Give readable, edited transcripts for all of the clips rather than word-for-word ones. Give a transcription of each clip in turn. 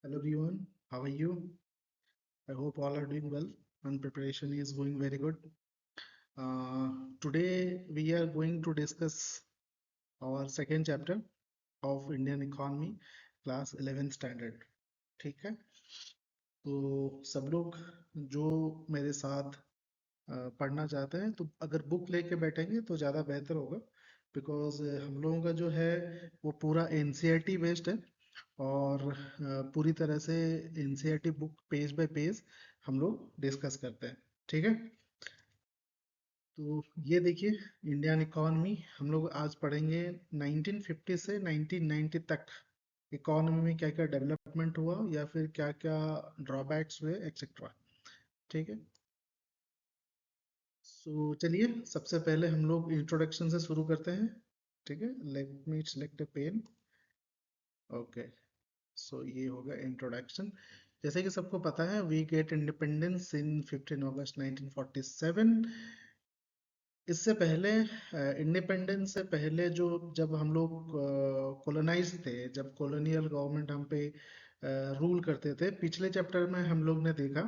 Hello everyone, how are you? I hope all are doing well and preparation is going very good. Uh, Today we are going to discuss our second chapter of Indian economy, class 11 standard. ठीक है? तो सब लोग जो मेरे साथ पढ़ना चाहते हैं तो अगर बुक लेके बैठेंगे तो ज़्यादा बेहतर होगा बिकॉज हम लोगों का जो है वो पूरा एनसीईआरटी बेस्ड है और पूरी तरह से NCERT book page bye page हम लोग डिस्कस करते हैं। ठीक है, तो ये देखिए इंडियन इकॉनमी हम लोग आज पढ़ेंगे 1950 से 1990 तक इकॉनमी में क्या क्या डेवलपमेंट हुआ या फिर क्या क्या ड्रॉबैक्स हुए एक्सेट्रा। ठीक है, सो चलिए सबसे पहले हम लोग इंट्रोडक्शन से शुरू करते हैं। ठीक है, let me select a pen. Okay, so ये होगा इंट्रोडक्शन। जैसे कि सबको पता है we get independence in 15 August 1947। इससे पहले इंडिपेंडेंस से पहले जो जब हम लोग कॉलोनाइज थे, जब कॉलोनियल गवर्नमेंट हम पे रूल करते थे, पिछले चैप्टर में हम लोग ने देखा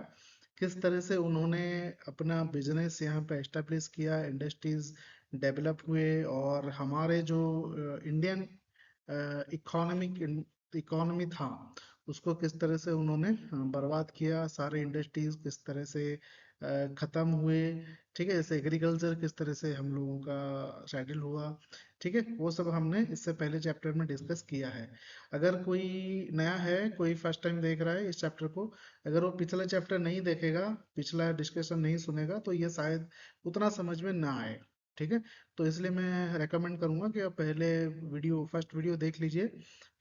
किस तरह से उन्होंने अपना बिजनेस यहाँ पे एस्टेब्लिश किया, इंडस्ट्रीज डेवलप हुए और हमारे जो इंडियन इकोनॉमिक इकोनॉमी था उसको किस तरह से उन्होंने बर्बाद किया, सारे इंडस्ट्रीज किस तरह से खत्म हुए। ठीक है, जैसे एग्रीकल्चर किस तरह से हम लोगों का सेटल हुआ। ठीक है, वो सब हमने इससे पहले चैप्टर में डिस्कस किया है। अगर कोई नया है, कोई फर्स्ट टाइम देख रहा है इस चैप्टर को, अगर वो पिछला चैप्टर नहीं देखेगा, पिछला डिस्कशन नहीं सुनेगा तो ये शायद उतना समझ में ना आए। ठीक है, तो इसलिए मैं रेकमेंड करूंगा कि आप पहले वीडियो फर्स्ट वीडियो देख लीजिए,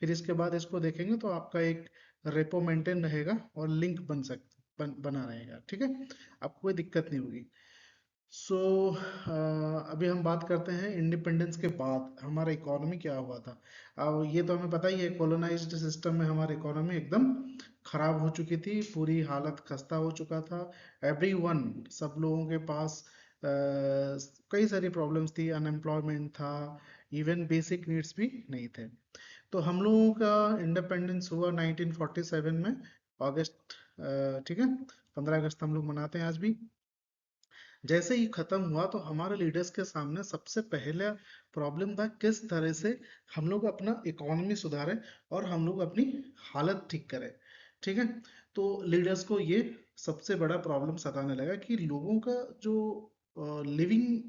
फिर इसके बाद इसको देखेंगे तो आपका एक रेपो मेंटेन रहेगा और लिंक बना रहेगा। ठीक है, आपको कोई दिक्कत नहीं होगी। सो अभी हम बात करते हैं इंडिपेंडेंस के बाद हमारा इकोनॉमी क्या हुआ था। अब ये तो हमें पता ही है, कॉलोनाइज्ड सिस्टम में हमारी इकोनॉमी एकदम खराब हो चुकी थी, पूरी हालत खस्ता हो चुका था। एवरीवन, सब लोगों के पास कई सारी प्रॉब्लम्स थी, अनएम्प्लॉयमेंट था, इवन बेसिक नीड्स भी नहीं थे। तो हम लोगों का इंडिपेंडेंस हुआ 1947 में, अगस्त। ठीक है, 15 अगस्त हम लोग मनाते हैं आज भी। जैसे ही खत्म हुआ तो हमारे लीडर्स के सामने सबसे पहला प्रॉब्लम था किस तरह से हम लोग अपना इकोनॉमी सुधारें और हम लोग अपनी हालत ठीक करें। ठीक है, तो लीडर्स को ये सबसे बड़ा प्रॉब्लम सताने लगा कि लोगों का जो लिविंग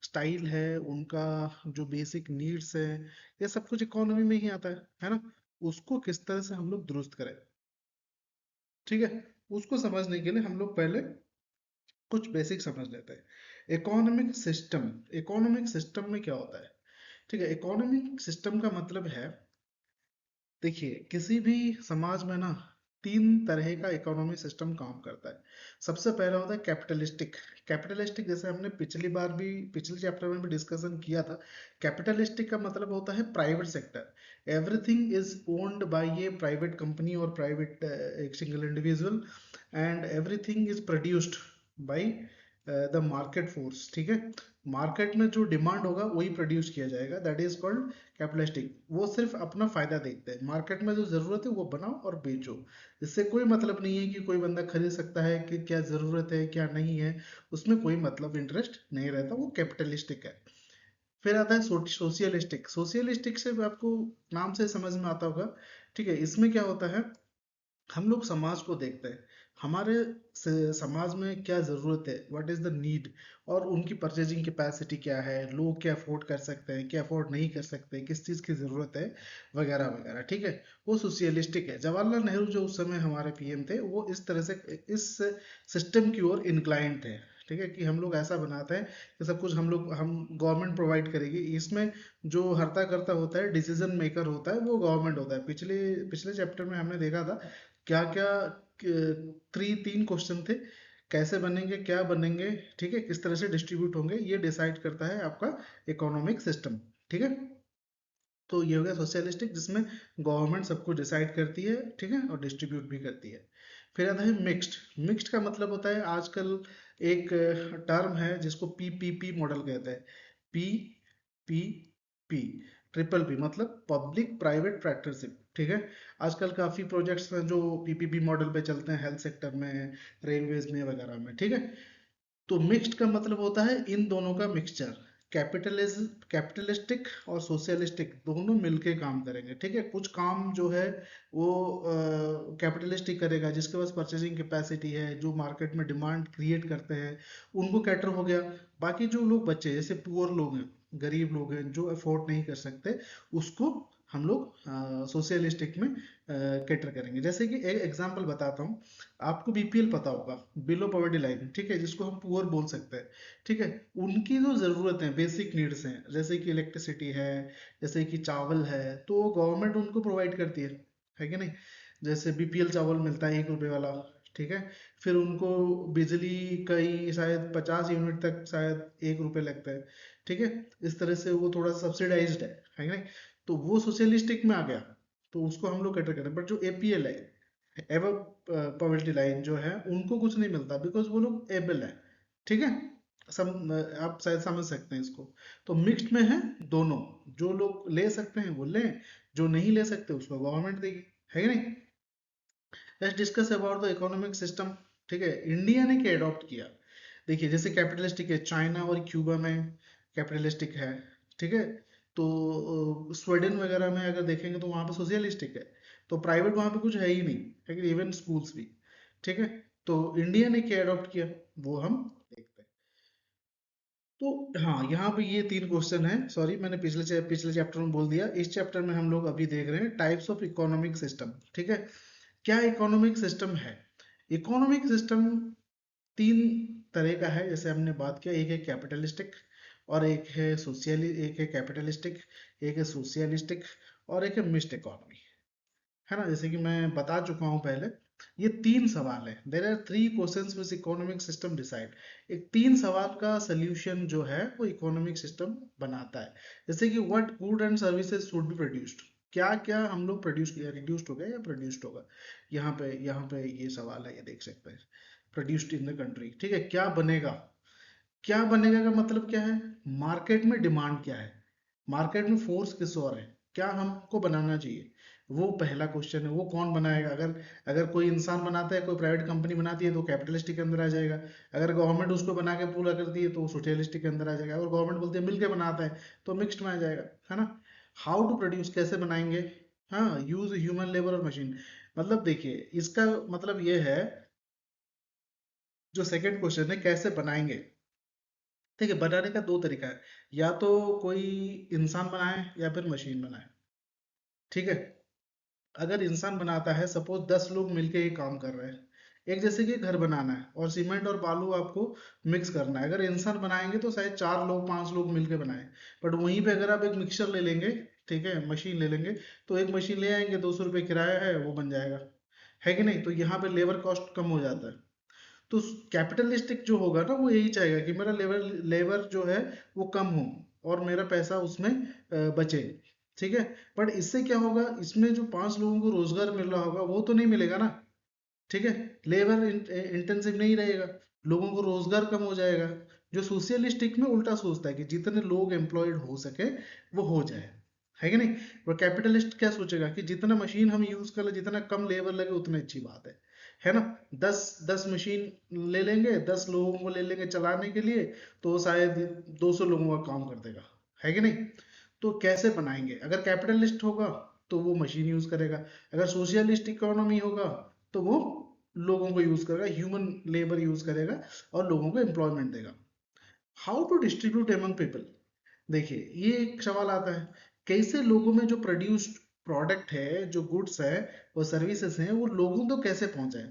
स्टाइल है, उनका जो बेसिक नीड्स है, ये सब कुछ इकोनॉमी में ही आता है ना, उसको किस तरह से हम लोग दुरुस्त करें। ठीक है, उसको समझने के लिए हम लोग पहले कुछ बेसिक समझ लेते हैं। इकोनॉमिक सिस्टम में क्या होता है? ठीक है, इकोनॉमिक सिस्टम का मतलब है, देखिए किसी भी समाज में ना तीन तरह का इकोनॉमिक सिस्टम काम करता है। सबसे पहला होता है कैपिटलिस्टिक। कैपिटलिस्टिक जैसे हमने पिछली बार भी, पिछले चैप्टर में भी डिस्कशन किया था। कैपिटलिस्टिक का मतलब होता है private sector. Everything is owned by a private company और प्राइवेट एक single individual, and everything is produced by the market force. ठीक है, मार्केट में जो डिमांड होगा वही प्रोड्यूस किया जाएगा, दैट इज कॉल्ड कैपिटलिस्टिक। वो सिर्फ अपना फायदा देखते हैं, मार्केट में जो जरूरत है वो बनाओ और बेचो। इससे कोई मतलब नहीं है कि कोई बंदा खरीद सकता है कि क्या जरूरत है क्या नहीं है, उसमें कोई मतलब इंटरेस्ट नहीं रहता, वो कैपिटलिस्टिक है। फिर आता है सोशियलिस्टिक। सोशियलिस्टिक से आपको नाम से समझ में आता होगा। ठीक है, इसमें क्या होता है, हम लोग समाज को देखते हैं, हमारे समाज में क्या ज़रूरत है, व्हाट इज़ द नीड, और उनकी परचेजिंग कैपेसिटी क्या है, लोग क्या अफोर्ड कर सकते हैं, क्या अफोर्ड नहीं कर सकते, किस चीज़ की ज़रूरत है, वगैरह वगैरह। ठीक है, वो सोशियलिस्टिक है। जवाहरलाल नेहरू जो उस समय हमारे पीएम थे, वो इस तरह से इस सिस्टम की ओर इंक्लाइंड थे। ठीक है, कि हम लोग ऐसा बनाते हैं कि सब कुछ हम गवर्नमेंट प्रोवाइड करेगी, इसमें जो हर्ता करता होता है, डिसीजन मेकर होता है, वो गवर्नमेंट होता है। पिछले पिछले चैप्टर में हमने देखा था क्या क्या तीन क्वेश्चन थे, कैसे बनेंगे, क्या बनेंगे, ठीक है, किस तरह से डिस्ट्रीब्यूट होंगे, ये डिसाइड करता है आपका इकोनॉमिक सिस्टम। ठीक है, तो ये हो गया सोशलिस्टिक, जिसमें गवर्नमेंट सब कुछ डिसाइड करती है, ठीक है, और डिस्ट्रीब्यूट भी करती है। फिर आता है मिक्स्ड। मिक्स्ड का मतलब होता है, आजकल एक टर्म है जिसको पीपीपी मॉडल कहते हैं। P P P triple P मतलब पब्लिक प्राइवेट पार्टनरशिप। ठीक है। आजकल काफी प्रोजेक्ट्स हैं जो पीपीपी मॉडल पे चलते हैं हेल्थ सेक्टर में, रेलवेज में वगैरह में, ठीक है। तो मिक्स्ड का मतलब होता है इन दोनों का मिक्सचर, कैपिटलिज्म, कैपिटलिस्टिक और सोशलिस्टिक दोनों मिलके काम करेंगे, ठीक है। कुछ काम जो है वो कैपिटलिस्टिक करेगा, जिसके पास परचेजिंग कैपेसिटी है, जो मार्केट में डिमांड क्रिएट करते हैं, उनको कैटर हो गया। बाकी जो लोग बच्चे जैसे पुअर लोग हैं, गरीब लोग हैं जो अफोर्ड नहीं कर सकते, उसको हम लोग सोशलिस्टिक में कैटर करेंगे। जैसे कि एक एग्जांपल बताता हूँ, आपको बीपीएल पता होगा, बिलो पॉवर्टी लाइन, ठीक है, जिसको हम पुअर बोल सकते हैं, ठीक है। उनकी जो जरूरतें, बेसिक नीड्स हैं, जैसे कि इलेक्ट्रिसिटी है, जैसे कि चावल है, तो गवर्नमेंट उनको प्रोवाइड करती है कि नहीं। जैसे बीपीएल चावल मिलता है 1 रुपए वाला, ठीक है। फिर उनको बिजली कई शायद 50 यूनिट तक शायद 1 रुपए लगता है, ठीक है। इस तरह से वो थोड़ा सब्सिडाइज्ड है कि नहीं। तो वो सोशलिस्टिक में आ गया, तो उसको हम लोग कैटर करें। बट जो एपीएल है, एवं पॉवर्टी लाइन जो है, उनको कुछ नहीं मिलता बिकॉज वो लोग एबल है, ठीक है। आप शायद समझ सकते हैं इसको। तो मिक्स्ड में है दोनों, जो लोग ले सकते हैं वो लें, जो नहीं ले सकते उसको गवर्नमेंट देगी, है कि नहीं। Let's discuss about the economic system, ठीक है, इंडिया ने क्या अडॉप्ट किया। देखिए जैसे कैपिटलिस्टिक है, चाइना और क्यूबा में कैपिटलिस्टिक है, ठीक है। तो स्वीडन वगैरह में अगर देखेंगे तो वहां पे सोशलिस्टिक है, तो प्राइवेट वहां पे कुछ है ही नहीं, है कि इवन स्कूल्स भी, ठीक है। तो इंडिया ने क्या अडॉप्ट किया वो हम देखते हैं। तो हाँ, यहाँ पे ये 3 क्वेश्चन है, सॉरी मैंने पिछले चैप्टर में बोल दिया। इस चैप्टर में हम लोग अभी देख रहे हैं टाइप्स ऑफ इकोनॉमिक सिस्टम, ठीक है। क्या इकोनॉमिक सिस्टम है। इकोनॉमिक सिस्टम 3 तरह का है, जैसे हमने बात किया, एक है कैपिटलिस्टिक, और एक है सोशियली, एक है कैपिटलिस्टिक, एक है सोशियलिस्टिक, और एक है मिक्स्ड इकोनॉमी, है ना। जैसे कि मैं बता चुका हूं पहले, ये 3 सवाल है, there are 3 questions which economic system decide. एक 3 सवाल का सोल्यूशन जो है वो इकोनॉमिक सिस्टम बनाता है। जैसे कि what good and services should be produced, क्या क्या हम लोग प्रोड्यूस किया, रिड्यूस्ड हो गया या प्रोड्यूस्ड होगा। यहाँ पे ये सवाल है, ये देख सकते हैं, प्रोड्यूस्ड इन द कंट्री, ठीक है। क्या बनेगा, क्या बनेगा का मतलब क्या है, मार्केट में डिमांड क्या है, मार्केट में फोर्स किस और है, क्या हमको बनाना चाहिए, वो पहला क्वेश्चन है। वो कौन बनाएगा, अगर अगर कोई इंसान बनाता है, कोई प्राइवेट कंपनी बनाती है तो कैपिटलिस्टिक के अंदर आ जाएगा। अगर गवर्नमेंट उसको बना के पूरा करती है तो सोशलिस्टिक के अंदर आ जाएगा। और गवर्नमेंट बोलती है मिलके बनाता है तो मिक्स्ड में आ जाएगा, है ना। हाउ टू प्रोड्यूस, कैसे बनाएंगे। हाँ, यूज ह्यूमन लेबर और मशीन। मतलब देखिए इसका मतलब ये है, जो सेकंड क्वेश्चन है कैसे बनाएंगे, देखिए बनाने का 2 तरीका है, या तो कोई इंसान बनाए या फिर मशीन बनाए, ठीक है। अगर इंसान बनाता है, सपोज 10 लोग मिलके ये काम कर रहे हैं, एक जैसे कि घर बनाना है और सीमेंट और बालू आपको मिक्स करना है, अगर इंसान बनाएंगे तो शायद 4 लोग 5 लोग मिलके बनाए। बट वहीं पे अगर आप एक मिक्सचर ले लेंगे, ठीक है, मशीन ले लेंगे, तो एक मशीन ले आएंगे, 200 रुपये किराया है, वो बन जाएगा, है कि नहीं। तो यहाँ पे लेबर कॉस्ट कम हो जाता है। तो कैपिटलिस्टिक जो होगा ना, वो यही चाहेगा कि मेरा लेबर लेबर जो है वो कम हो और मेरा पैसा उसमें बचे, ठीक है। बट इससे क्या होगा, इसमें जो 5 लोगों को रोजगार मिल रहा होगा वो तो नहीं मिलेगा ना, ठीक है। लेबर इंटेंसिव नहीं रहेगा, लोगों को रोजगार कम हो जाएगा। जो सोशलिस्टिक में उल्टा सोचता है कि जितने लोग एम्प्लॉयड हो सके वो हो जाए, है कि नहीं। और कैपिटलिस्ट क्या सोचेगा कि जितना मशीन हम यूज कर ले, जितना कम लेबर लगे उतनी अच्छी बात है ना। 10 10 मशीन ले लेंगे, 10 लोगों को ले लेंगे चलाने के लिए, तो शायद 200 लोगों का काम कर देगा, है कि नहीं। तो कैसे बनाएंगे, अगर कैपिटलिस्ट होगा तो वो मशीन यूज करेगा, अगर सोशलिस्ट इकोनॉमी होगा तो वो लोगों को यूज करेगा, ह्यूमन लेबर यूज करेगा और लोगों को एम्प्लॉयमेंट देगा। How to distribute among people, देखिए ये एक सवाल आता है, कैसे लोगों में जो प्रोड्यूस्ड प्रोडक्ट है, जो गुड्स है, वो सर्विसेज हैं, वो लोगों तक कैसे पहुंचाए।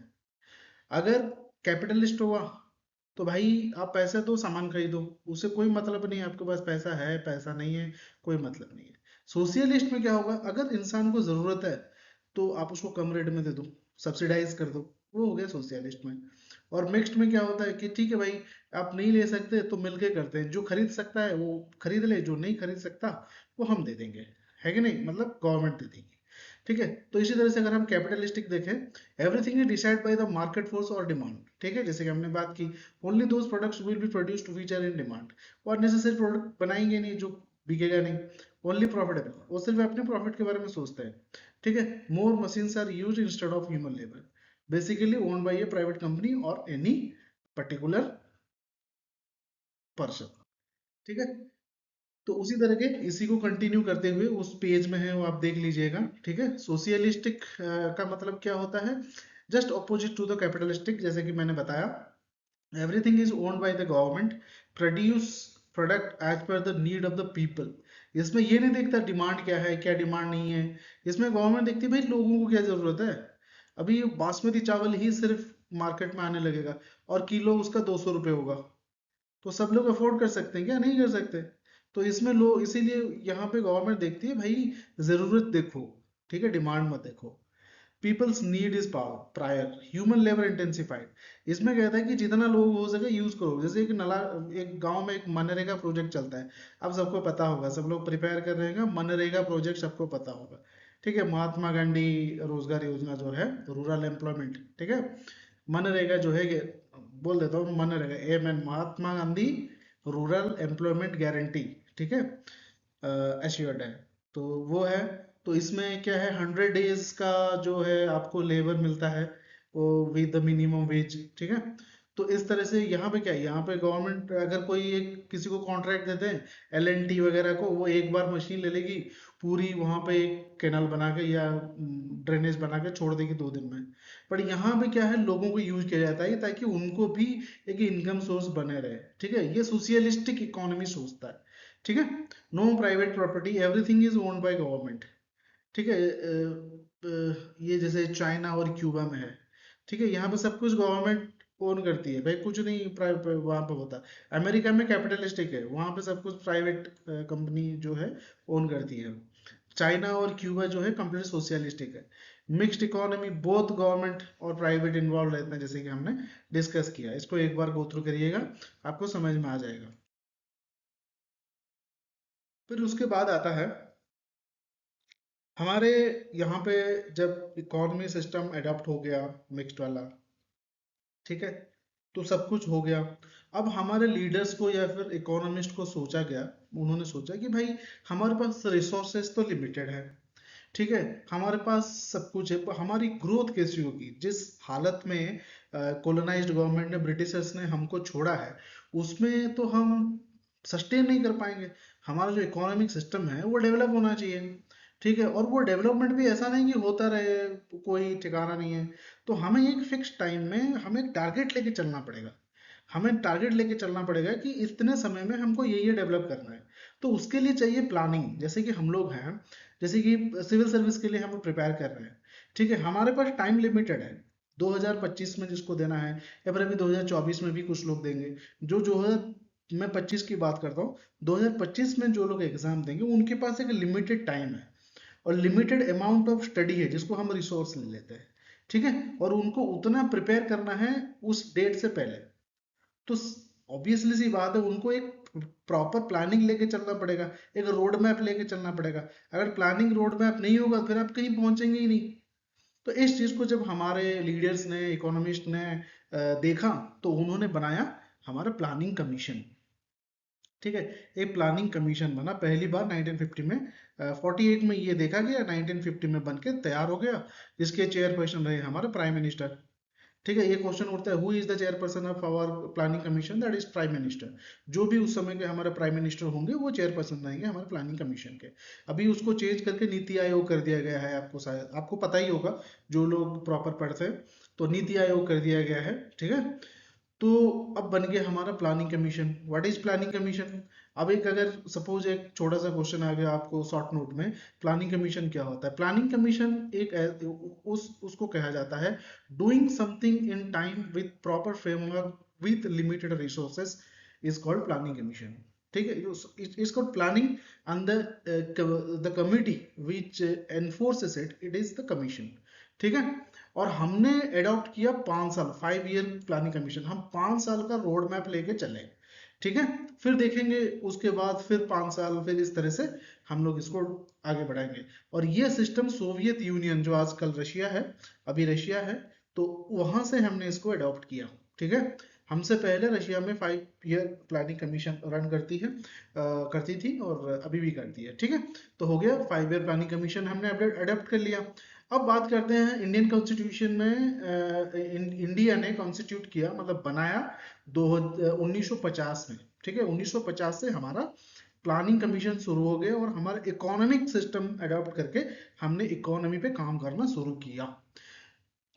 अगर कैपिटलिस्ट हुआ तो भाई आप पैसे दो सामान खरीदो, उसे कोई मतलब नहीं आपके पास पैसा है पैसा नहीं है, कोई मतलब नहीं है। सोशलिस्ट में क्या होगा, अगर इंसान को जरूरत है तो आप उसको कम रेट में दे दो, सब्सिडाइज कर दो, वो हो गया सोशलिस्ट में। और मिक्स्ड में क्या होता है कि ठीक है भाई, आप नहीं ले सकते तो मिलके करते हैं, जो खरीद सकता है वो खरीद ले, जो नहीं खरीद सकता वो हम दे देंगे, है कि नहीं, मतलब गवर्नमेंट दे देगी, ठीक है। तो इसी तरह से अगर हम कैपिटलिस्टिक देखें, everything is decide by the market force और डिमांड, ठीक है। जैसे कि हमने बात की, only those products will be produced which are in demand, और नेसेसरी प्रोडक्ट बनाएंगे नहीं जो बिकेगा नहीं। ओनली प्रॉफिटेबल, वो सिर्फ अपने प्रॉफिट के बारे में सोचते हैं। ठीक है, more machines are use instead of human labour, basically owned by a private company और एनी पर्टिकुलर पर्सन। ठीक है, तो उसी तरह के इसी को कंटिन्यू करते हुए उस पेज में है वो आप देख लीजिएगा। ठीक है, सोशियलिस्टिक का मतलब क्या होता है, just opposite to the capitalistic, जैसे कि मैंने बताया everything is owned by the government, produce product as per the need of the people। इसमें ये नहीं देखता डिमांड क्या है क्या डिमांड नहीं है, इसमें गवर्नमेंट देखती है भाई लोगों को क्या जरूरत है। अभी बासमती चावल ही सिर्फ मार्केट में आने लगेगा और किलो उसका 200 रुपये होगा, तो सब लोग अफोर्ड कर सकते हैं क्या, नहीं कर सकते। तो इसमें लोग इसीलिए यहाँ पे गवर्नमेंट देखती है भाई जरूरत देखो, ठीक है, डिमांड मत देखो। People's need is power prior human labour intensified. इसमें कहता है कि जितना लोग हो सके यूज करो। जैसे एक गांव में एक मनरेगा प्रोजेक्ट चलता है, अब सबको पता होगा, सब लोग प्रिपेयर कर रहे हैं, मनरेगा प्रोजेक्ट सबको पता होगा। ठीक है, महात्मा गांधी रोजगार योजना जो है, रूरल एम्प्लॉयमेंट, ठीक है, मनरेगा जो है, बोल देता हूँ MNREGA, M N Mahatma Gandhi rural employment guarantee, ठीक है, एश्योर्ड है, तो वो है। तो इसमें क्या है, 100 डेज का जो है आपको लेबर मिलता है वो विद द मिनिमम वेज। ठीक है, तो इस तरह से यहाँ पे क्या है, यहाँ पे गवर्नमेंट अगर कोई एक किसी को कॉन्ट्रैक्ट देते हैं LNT वगैरह को, वो एक बार मशीन ले लेगी, पूरी वहां पे एक कैनाल बना के या ड्रेनेज बना के छोड़ देगी 2 दिन में। पर यहाँ पे क्या है, लोगों को यूज किया जाता है ताकि उनको भी एक इनकम सोर्स बने रहे। ठीक है, ये सोशियलिस्टिक इकोनॉमी सोचता है। ठीक है, no private property, everything is owned by government. ठीक है, ये जैसे चाइना और क्यूबा में है। ठीक है, यहाँ पे सब कुछ गवर्नमेंट ओन करती है भाई, कुछ नहीं प्राइवेट वहां पे होता। अमेरिका में कैपिटलिस्टिक है, वहां पे सब कुछ प्राइवेट कंपनी जो है ओन करती है। चाइना और क्यूबा जो है कंप्लीट सोशलिस्टिक है। मिक्स्ड इकोनॉमी, बोथ गवर्नमेंट और प्राइवेट इन्वॉल्व रहते हैं, जैसे कि हमने डिस्कस किया। इसको एक बार गो थ्रू करिएगा, आपको समझ में आ जाएगा। फिर उसके बाद आता है हमारे यहाँ पे, जब इकोनॉमी सिस्टम अडॉप्ट हो गया मिक्स्ड वाला, ठीक है, तो सब कुछ हो गया। अब हमारे लीडर्स को या फिर इकोनॉमिस्ट को सोचा गया, उन्होंने सोचा कि भाई हमारे पास रिसोर्सेज तो लिमिटेड है, ठीक है, हमारे पास सब कुछ है, पर हमारी ग्रोथ कैसी होगी। जिस हालत में कॉलोनाइज्ड गवर्नमेंट ने, ब्रिटिशर्स ने हमको छोड़ा है, उसमें तो हम सस्टेन नहीं कर पाएंगे। हमारा जो इकोनॉमिक सिस्टम है वो डेवलप होना चाहिए। ठीक है, और वो डेवलपमेंट भी ऐसा नहीं कि होता रहे, कोई ठिकाना नहीं है। तो हमें एक फिक्स टाइम में हमें टारगेट लेके चलना पड़ेगा। हमें टारगेट लेके चलना पड़ेगा कि इतने समय में हमको ये डेवलप करना है। तो उसके लिए चाहिए प्लानिंग। जैसे कि हम लोग हैं, जैसे कि सिविल सर्विस के लिए हम प्रिपेयर कर रहे हैं, ठीक है, हमारे पास टाइम लिमिटेड है। 2025 में जिसको देना है, या फिर अभी 2024 में भी कुछ लोग देंगे। जो है, मैं 25 की बात करता हूँ, 2025 में जो लोग एग्जाम देंगे उनके पास एक लिमिटेड टाइम है और लिमिटेड अमाउंट ऑफ स्टडी है, जिसको हम रिसोर्स ले लेते हैं। ठीक है, और उनको उतना प्रिपेयर करना है उस डेट से पहले। तो ऑब्वियसली सी बात है, उनको एक प्रॉपर प्लानिंग लेके चलना पड़ेगा, एक रोड मैप लेके चलना पड़ेगा। अगर प्लानिंग रोड मैप नहीं होगा फिर आप कहीं पहुंचेंगे ही नहीं। तो इस चीज को जब हमारे लीडर्स ने, इकोनॉमिस्ट ने देखा, तो उन्होंने बनाया हमारा प्लानिंग कमीशन। ठीक है, एक प्लानिंग कमीशन बना पहली बार 1950 में। 48 में ये देखा गया, 1950 में बन के तैयार हो गया, जिसके चेयरपर्सन रहे हमारे प्राइम मिनिस्टर। ठीक है, ये क्वेश्चन उठता है, who is the chairperson of our planning commission, that is prime minister. जो भी उस समय के हमारे प्राइम मिनिस्टर होंगे वो चेयरपर्सन रहेंगे हमारे प्लानिंग कमीशन के। अभी उसको चेंज करके नीति आयोग कर दिया गया है, आपको शायद आपको पता ही होगा, जो लोग प्रॉपर पढ़ते हैं। तो नीति आयोग कर दिया गया है। ठीक है, तो अब बन गया हमारा planning commission. What is planning commission. अब एक अगर सपोज एक छोटा सा क्वेश्चन आ गया आपको शॉर्ट नोट में, प्लानिंग कमीशन क्या होता है। प्लानिंग कमीशन एक उसको कहा जाता है doing something in time with proper framework with limited resources is called planning commission. ठीक है, it's called planning and the committee which एनफोर्सेस it is the commission. ठीक है, और हमने अडॉप्ट किया 5 साल, 5 ईयर प्लानिंग कमीशन। हम 5 साल का रोड मैप लेके चले। ठीक है, फिर देखेंगे उसके बाद फिर 5 साल, फिर इस तरह से हम लोग इसको आगे बढ़ाएंगे। और ये सिस्टम सोवियत यूनियन, जो आजकल रशिया है, अभी रशिया है, तो वहां से हमने इसको अडॉप्ट किया। ठीक है, हमसे पहले रशिया में 5 ईयर प्लानिंग कमीशन रन करती थी और अभी भी करती है, ठीक है। तो हो गया 5 ईयर प्लानिंग कमीशन हमने अडेप्ट कर लिया। अब बात करते हैं इंडियन कॉन्स्टिट्यूशन में। इंडिया ने कॉन्स्टिट्यूट किया, मतलब बनाया 1950 में, ठीक है। 1950 से हमारा प्लानिंग कमीशन शुरू हो गए और हमारा इकोनॉमिक सिस्टम अडॉप्ट करके हमने इकोनॉमी पे काम करना शुरू किया।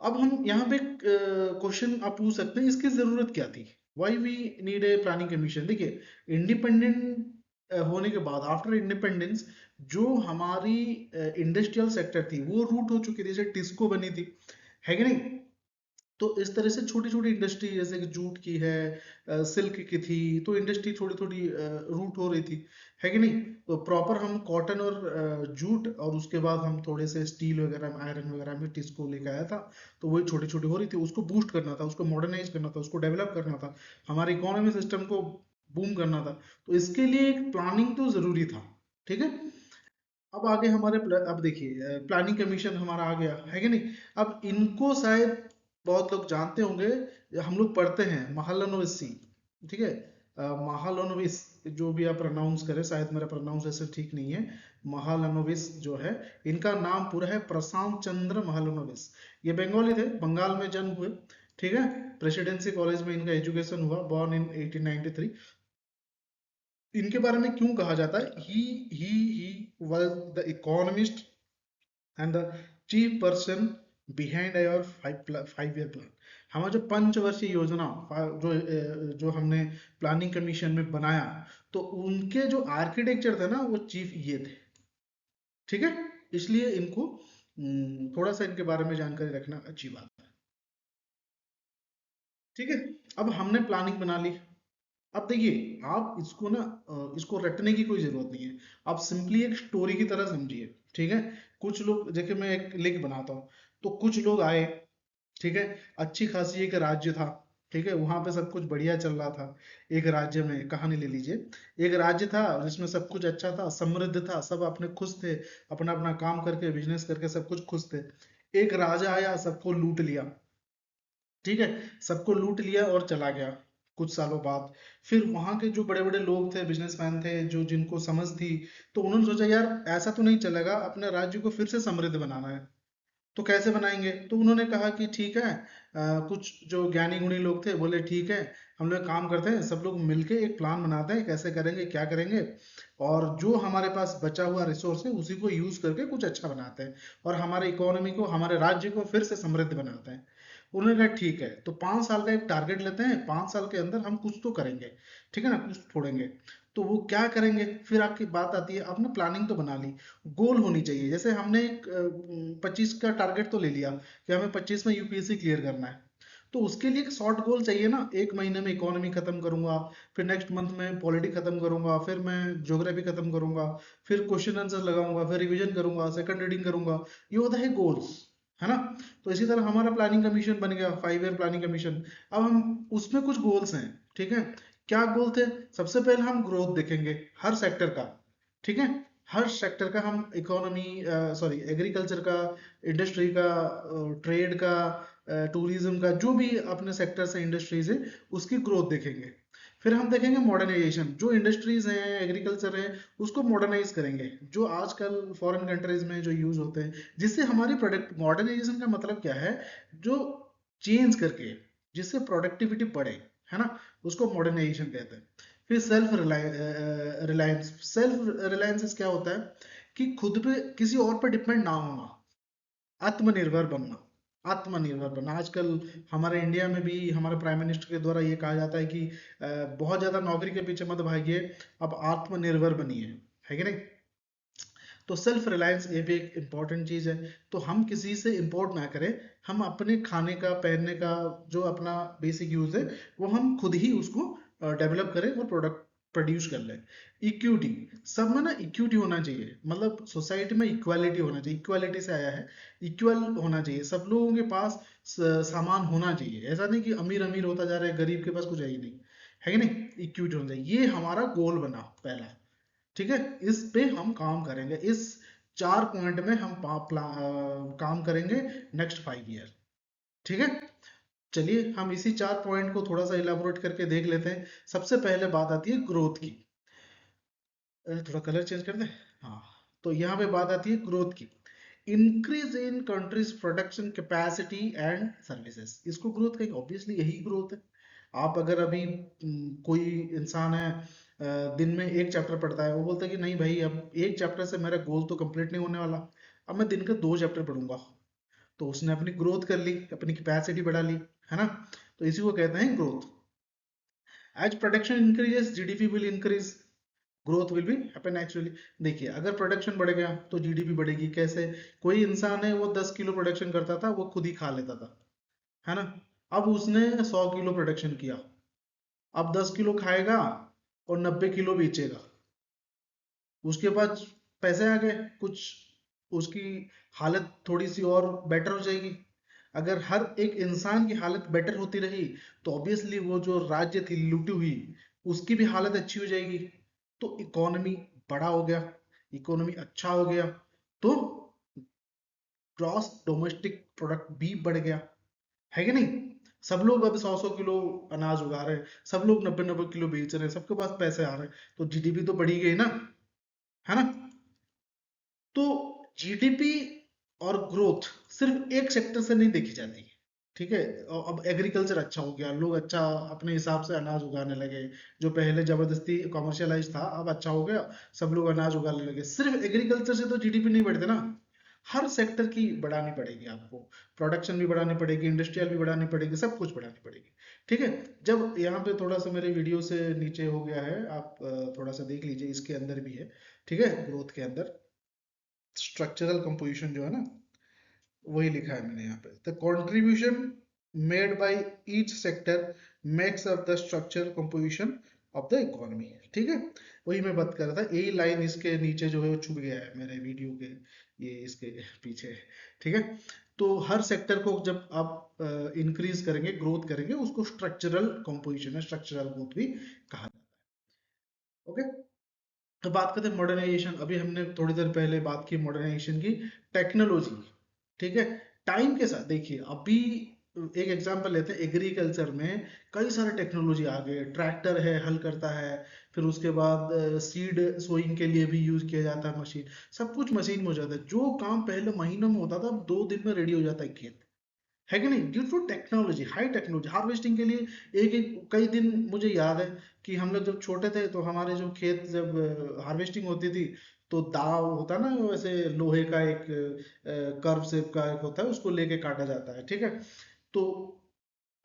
अब हम यहाँ पे क्वेश्चन आप पूछ सकते हैं, इसकी जरूरत क्या थी, why we need a planning commission. देखिए, इंडिपेंडेंट होने के बाद, आफ्टर इंडिपेंडेंस, जो हमारी इंडस्ट्रियल सेक्टर थी वो रूट हो चुकी थी, जैसे टिस्को बनी थी, है कि नहीं। तो इस तरह से छोटी छोटी इंडस्ट्री, जैसे कि जूट की है, सिल्क की थी, तो इंडस्ट्री थोड़ी थोड़ी रूट हो रही थी, है कि नहीं। तो प्रॉपर हम कॉटन और जूट, और उसके बाद हम थोड़े से स्टील वगैरह, आयरन वगैरह में टिस्को लेके आया था। तो वही छोटी छोटी हो रही थी, उसको बूस्ट करना था, उसको मॉडर्नाइज करना था, उसको डेवलप करना था, हमारे इकोनॉमी सिस्टम को बूम करना था। तो इसके लिए एक प्लानिंग तो जरूरी था, ठीक है। अब आगे अब देखिए, प्लानिंग कमीशन हमारा आ गया, है कि नहीं। अब इनको शायद बहुत लोग जानते होंगे, हम लोग पढ़ते हैं महालनोबिस, ठीक है। महालनोबिस, जो भी आप प्रोनाउंस करें, शायद मेरा प्रोनाउंस ऐसे ठीक नहीं है। महालनोबिस जो है, इनका नाम पूरा है प्रशांत चंद्र महालनोबिस। ये बंगाली थे, बंगाल में जन्म हुए, ठीक है। प्रेसिडेंसी कॉलेज में इनका एजुकेशन हुआ, बॉर्न इन 1893। इनके बारे में क्यों कहा जाता है, he was the economist and the chief person behind our 5 year plan. हमारा जो पंचवर्षीय योजना, जो हमने प्लानिंग कमीशन में बनाया, तो उनके जो आर्किटेक्चर थे ना, वो चीफ ये थे, ठीक है। इसलिए इनको थोड़ा सा इनके बारे में जानकारी रखना अच्छी बात है, ठीक है। अब हमने प्लानिंग बना ली। अब देखिए, आप इसको ना, इसको रटने की कोई जरूरत नहीं है। आप सिंपली एक स्टोरी की तरह समझिए, ठीक है। कुछ लोग, देखिए मैं एक लिंक बनाता हूँ। तो कुछ लोग आए, ठीक है। अच्छी खासी एक राज्य था, ठीक है, वहां पे सब कुछ बढ़िया चल रहा था। एक राज्य में कहानी ले लीजिए, एक राज्य था जिसमें सब कुछ अच्छा था, समृद्ध था, सब अपने खुश थे, अपना अपना काम करके, बिजनेस करके सब कुछ खुश थे। एक राजा आया, सबको लूट लिया, ठीक है। सबको लूट लिया और चला गया कुछ सालों बाद। फिर वहां के जो बड़े बड़े लोग थे, बिजनेसमैन थे, जो जिनको समझ थी, तो उन्होंने सोचा, यार ऐसा तो नहीं चलेगा, अपने राज्य को फिर से समृद्ध बनाना है। तो कैसे बनाएंगे, तो उन्होंने कहा कि ठीक है, कुछ जो ज्ञानी गुणी लोग थे बोले, ठीक है, हम लोग काम करते हैं, सब लोग मिलके एक प्लान बनाते हैं, कैसे करेंगे, क्या करेंगे, और जो हमारे पास बचा हुआ रिसोर्स है उसी को यूज करके कुछ अच्छा बनाते हैं, और हमारे इकोनॉमी को, हमारे राज्य को फिर से समृद्ध बनाते हैं। उन्होंने कहा ठीक है, तो 5 साल का एक टारगेट लेते हैं, 5 साल के अंदर हम कुछ तो करेंगे, ठीक है ना, कुछ छोड़ेंगे। तो वो क्या करेंगे, फिर आपकी बात आती है, आपने प्लानिंग तो बना ली, गोल होनी चाहिए। जैसे हमने 25 का टारगेट तो ले लिया कि हमें 25 में यूपीएससी क्लियर करना है, तो उसके लिए एक शॉर्ट गोल चाहिए ना, एक महीने में इकोनॉमी खत्म करूंगा, फिर नेक्स्ट मंथ में पॉलिटी खत्म करूंगा, फिर मैं ज्योग्राफी खत्म करूंगा, फिर क्वेश्चन आंसर लगाऊंगा, फिर रिवीजन करूंगा, सेकंड रीडिंग करूंगा। ये होता है गोल्स, है ना। तो इसी तरह हमारा प्लानिंग कमीशन बन गया, 5 ईयर प्लानिंग कमीशन। अब हम उसमें कुछ गोल्स हैं, ठीक है। क्या गोल थे, सबसे पहले हम ग्रोथ देखेंगे हर सेक्टर का, ठीक है। हर सेक्टर का हम इकोनॉमी, सॉरी, एग्रीकल्चर का, इंडस्ट्री का, ट्रेड का, टूरिज्म का, जो भी अपने सेक्टर से इंडस्ट्रीज है, उसकी ग्रोथ देखेंगे। फिर हम देखेंगे मॉडर्नाइजेशन, जो इंडस्ट्रीज हैं, एग्रीकल्चर है, उसको मॉडर्नाइज करेंगे, जो आजकल फॉरेन कंट्रीज में जो यूज होते हैं, जिससे हमारी प्रोडक्ट, मॉडर्नाइजेशन का मतलब क्या है, जो चेंज करके, जिससे प्रोडक्टिविटी बढ़े, है ना, उसको मॉडर्नाइजेशन कहते हैं। फिर सेल्फ रिलायंस। सेल्फ रिलायंस क्या होता है, कि खुद पे, किसी और पर डिपेंड ना होना, आत्मनिर्भर बनना। आत्मनिर्भर बनना, आजकल हमारे इंडिया में भी हमारे प्राइम मिनिस्टर के द्वारा ये कहा जाता है कि बहुत ज्यादा नौकरी के पीछे मत भागिए, अब आत्मनिर्भर बनिए, है कि नहीं। तो सेल्फ रिलायंस ये भी एक इम्पॉर्टेंट चीज है। तो हम किसी से इम्पोर्ट ना करें, हम अपने खाने का, पहनने का, जो अपना बेसिक यूज है, वो हम खुद ही उसको डेवलप करें और प्रोडक्ट प्रोड्यूस कर लें। इक्विटी, सब में ना इक्विटी होना चाहिए, मतलब सोसाइटी में इक्वालिटी होना चाहिए, इक्वालिटी से आया है, इक्वल होना चाहिए, सब लोगों के पास सामान होना चाहिए। ऐसा नहीं कि अमीर अमीर होता जा रहा है, गरीब के पास कुछ है ही नहीं, है कि नहीं। इक्विटी होना चाहिए, ये हमारा गोल बना पहला, ठीक है। इस पे हम काम करेंगे, इस 4 पॉइंट में हम काम करेंगे नेक्स्ट 5 ईयर, ठीक है। चलिए हम इसी 4 पॉइंट को थोड़ा सा इलाबोरेट करके देख लेते हैं। सबसे पहले बात आती है ग्रोथ की। थोड़ा कलर चेंज कर दें। हाँ, तो यहाँ पे बात आती है ग्रोथ की। Increase in countries production capacity and services, इसको ग्रोथ कहेंगे। ऑब्वियसली यही ग्रोथ है। आप अगर अभी कोई इंसान है, दिन में एक चैप्टर पढ़ता है, वो बोलता है कि नहीं भाई अब एक चैप्टर से मेरा गोल तो कंप्लीट नहीं होने वाला, अब मैं दिन का 2 चैप्टर पढ़ूंगा। तो उसने अपनी ग्रोथ कर ली, अपनी कैपेसिटी बढ़ा ली, है ना। तो इसी को कहते हैं growth. As production increases GDP will increase, growth will be happen naturally. देखिए अगर प्रोडक्शन बढ़ गया तो जीडीपी बढ़ेगी। कैसे? कोई इंसान है वो 10 किलो प्रोडक्शन करता था, वो खुद ही खा लेता था, है ना। अब उसने 100 किलो प्रोडक्शन किया, अब 10 किलो खाएगा और 90 किलो बेचेगा। उसके पास पैसे आ गए कुछ, उसकी हालत थोड़ी सी और बेटर हो जाएगी। अगर हर एक इंसान की हालत बेटर होती रही तो ऑब्वियसली वो जो राज्य थी लूटी हुई, उसकी भी हालत अच्छी हो जाएगी। तो इकोनॉमी बड़ा हो गया, इकोनॉमी अच्छा हो गया, तो ग्रॉस डोमेस्टिक प्रोडक्ट भी बढ़ गया, है कि नहीं। सब लोग अब 100 100 किलो अनाज उगा रहे हैं, सब लोग 90 90 किलो बेच रहे हैं, सबके पास पैसे आ रहे हैं, तो जीडीपी तो बढ़ी गई ना, है ना। तो जीडीपी और ग्रोथ सिर्फ एक सेक्टर से नहीं देखी जाती, ठीक है। अब एग्रीकल्चर अच्छा हो गया, लोग अच्छा अपने हिसाब से अनाज उगाने लगे। जो पहले जबरदस्ती कॉमर्शियलाइज था, अब अच्छा हो गया, सब लोग अनाज उगाने लगे। सिर्फ एग्रीकल्चर से तो जीडीपी नहीं बढ़ते ना, हर सेक्टर की बढ़ानी पड़ेगी आपको। प्रोडक्शन भी बढ़ानी पड़ेगी, इंडस्ट्रियल भी बढ़ानी पड़ेगी, सब कुछ बढ़ानी पड़ेगी, ठीक है। जब यहाँ पे थोड़ा सा मेरे वीडियो से नीचे हो गया है, आप थोड़ा सा देख लीजिए, इसके अंदर भी है, ठीक है। ग्रोथ के अंदर स्ट्रक्चरल कंपोजिशन जो है ना, वही लिखा है मैंने यहाँ पे। The contribution made by each sector makes up the structural composition of the economy, ठीक है। वही मैं बात कर रहा था, यही लाइन इसके नीचे जो है वो छुप गया है मेरे वीडियो के ये इसके पीछे, ठीक है। तो हर सेक्टर को जब आप इंक्रीज करेंगे, ग्रोथ करेंगे, उसको स्ट्रक्चरल कंपोजिशन है, स्ट्रक्चरल ग्रोथ भी कहा जाता है, ओके। तो बात करते हैं मॉडर्नाइजेशन। अभी हमने थोड़ी देर पहले बात की मॉडर्नाइजेशन की, टेक्नोलॉजी, ठीक है। टाइम के साथ देखिए, अभी एक एग्जांपल लेते हैं, एग्रीकल्चर में कई सारे टेक्नोलॉजी आ गए। ट्रैक्टर है, हल करता है, फिर उसके बाद सीड सोइंग के लिए भी यूज किया जाता है मशीन। सब कुछ मशीन में हो जाता है, जो काम पहले महीनों में होता था अब 2 दिन में रेडी हो जाता है खेत, है कि नहीं। Due to technology, high technology. Harvesting के लिए एक एक कई दिन, मुझे याद है कि हम लोग जब छोटे थे तो हमारे जो खेत जब हार्वेस्टिंग होती थी, तो दाव होता ना वैसे लोहे का एक कर्व शेप का एक होता है, उसको लेके काटा जाता है, ठीक है। तो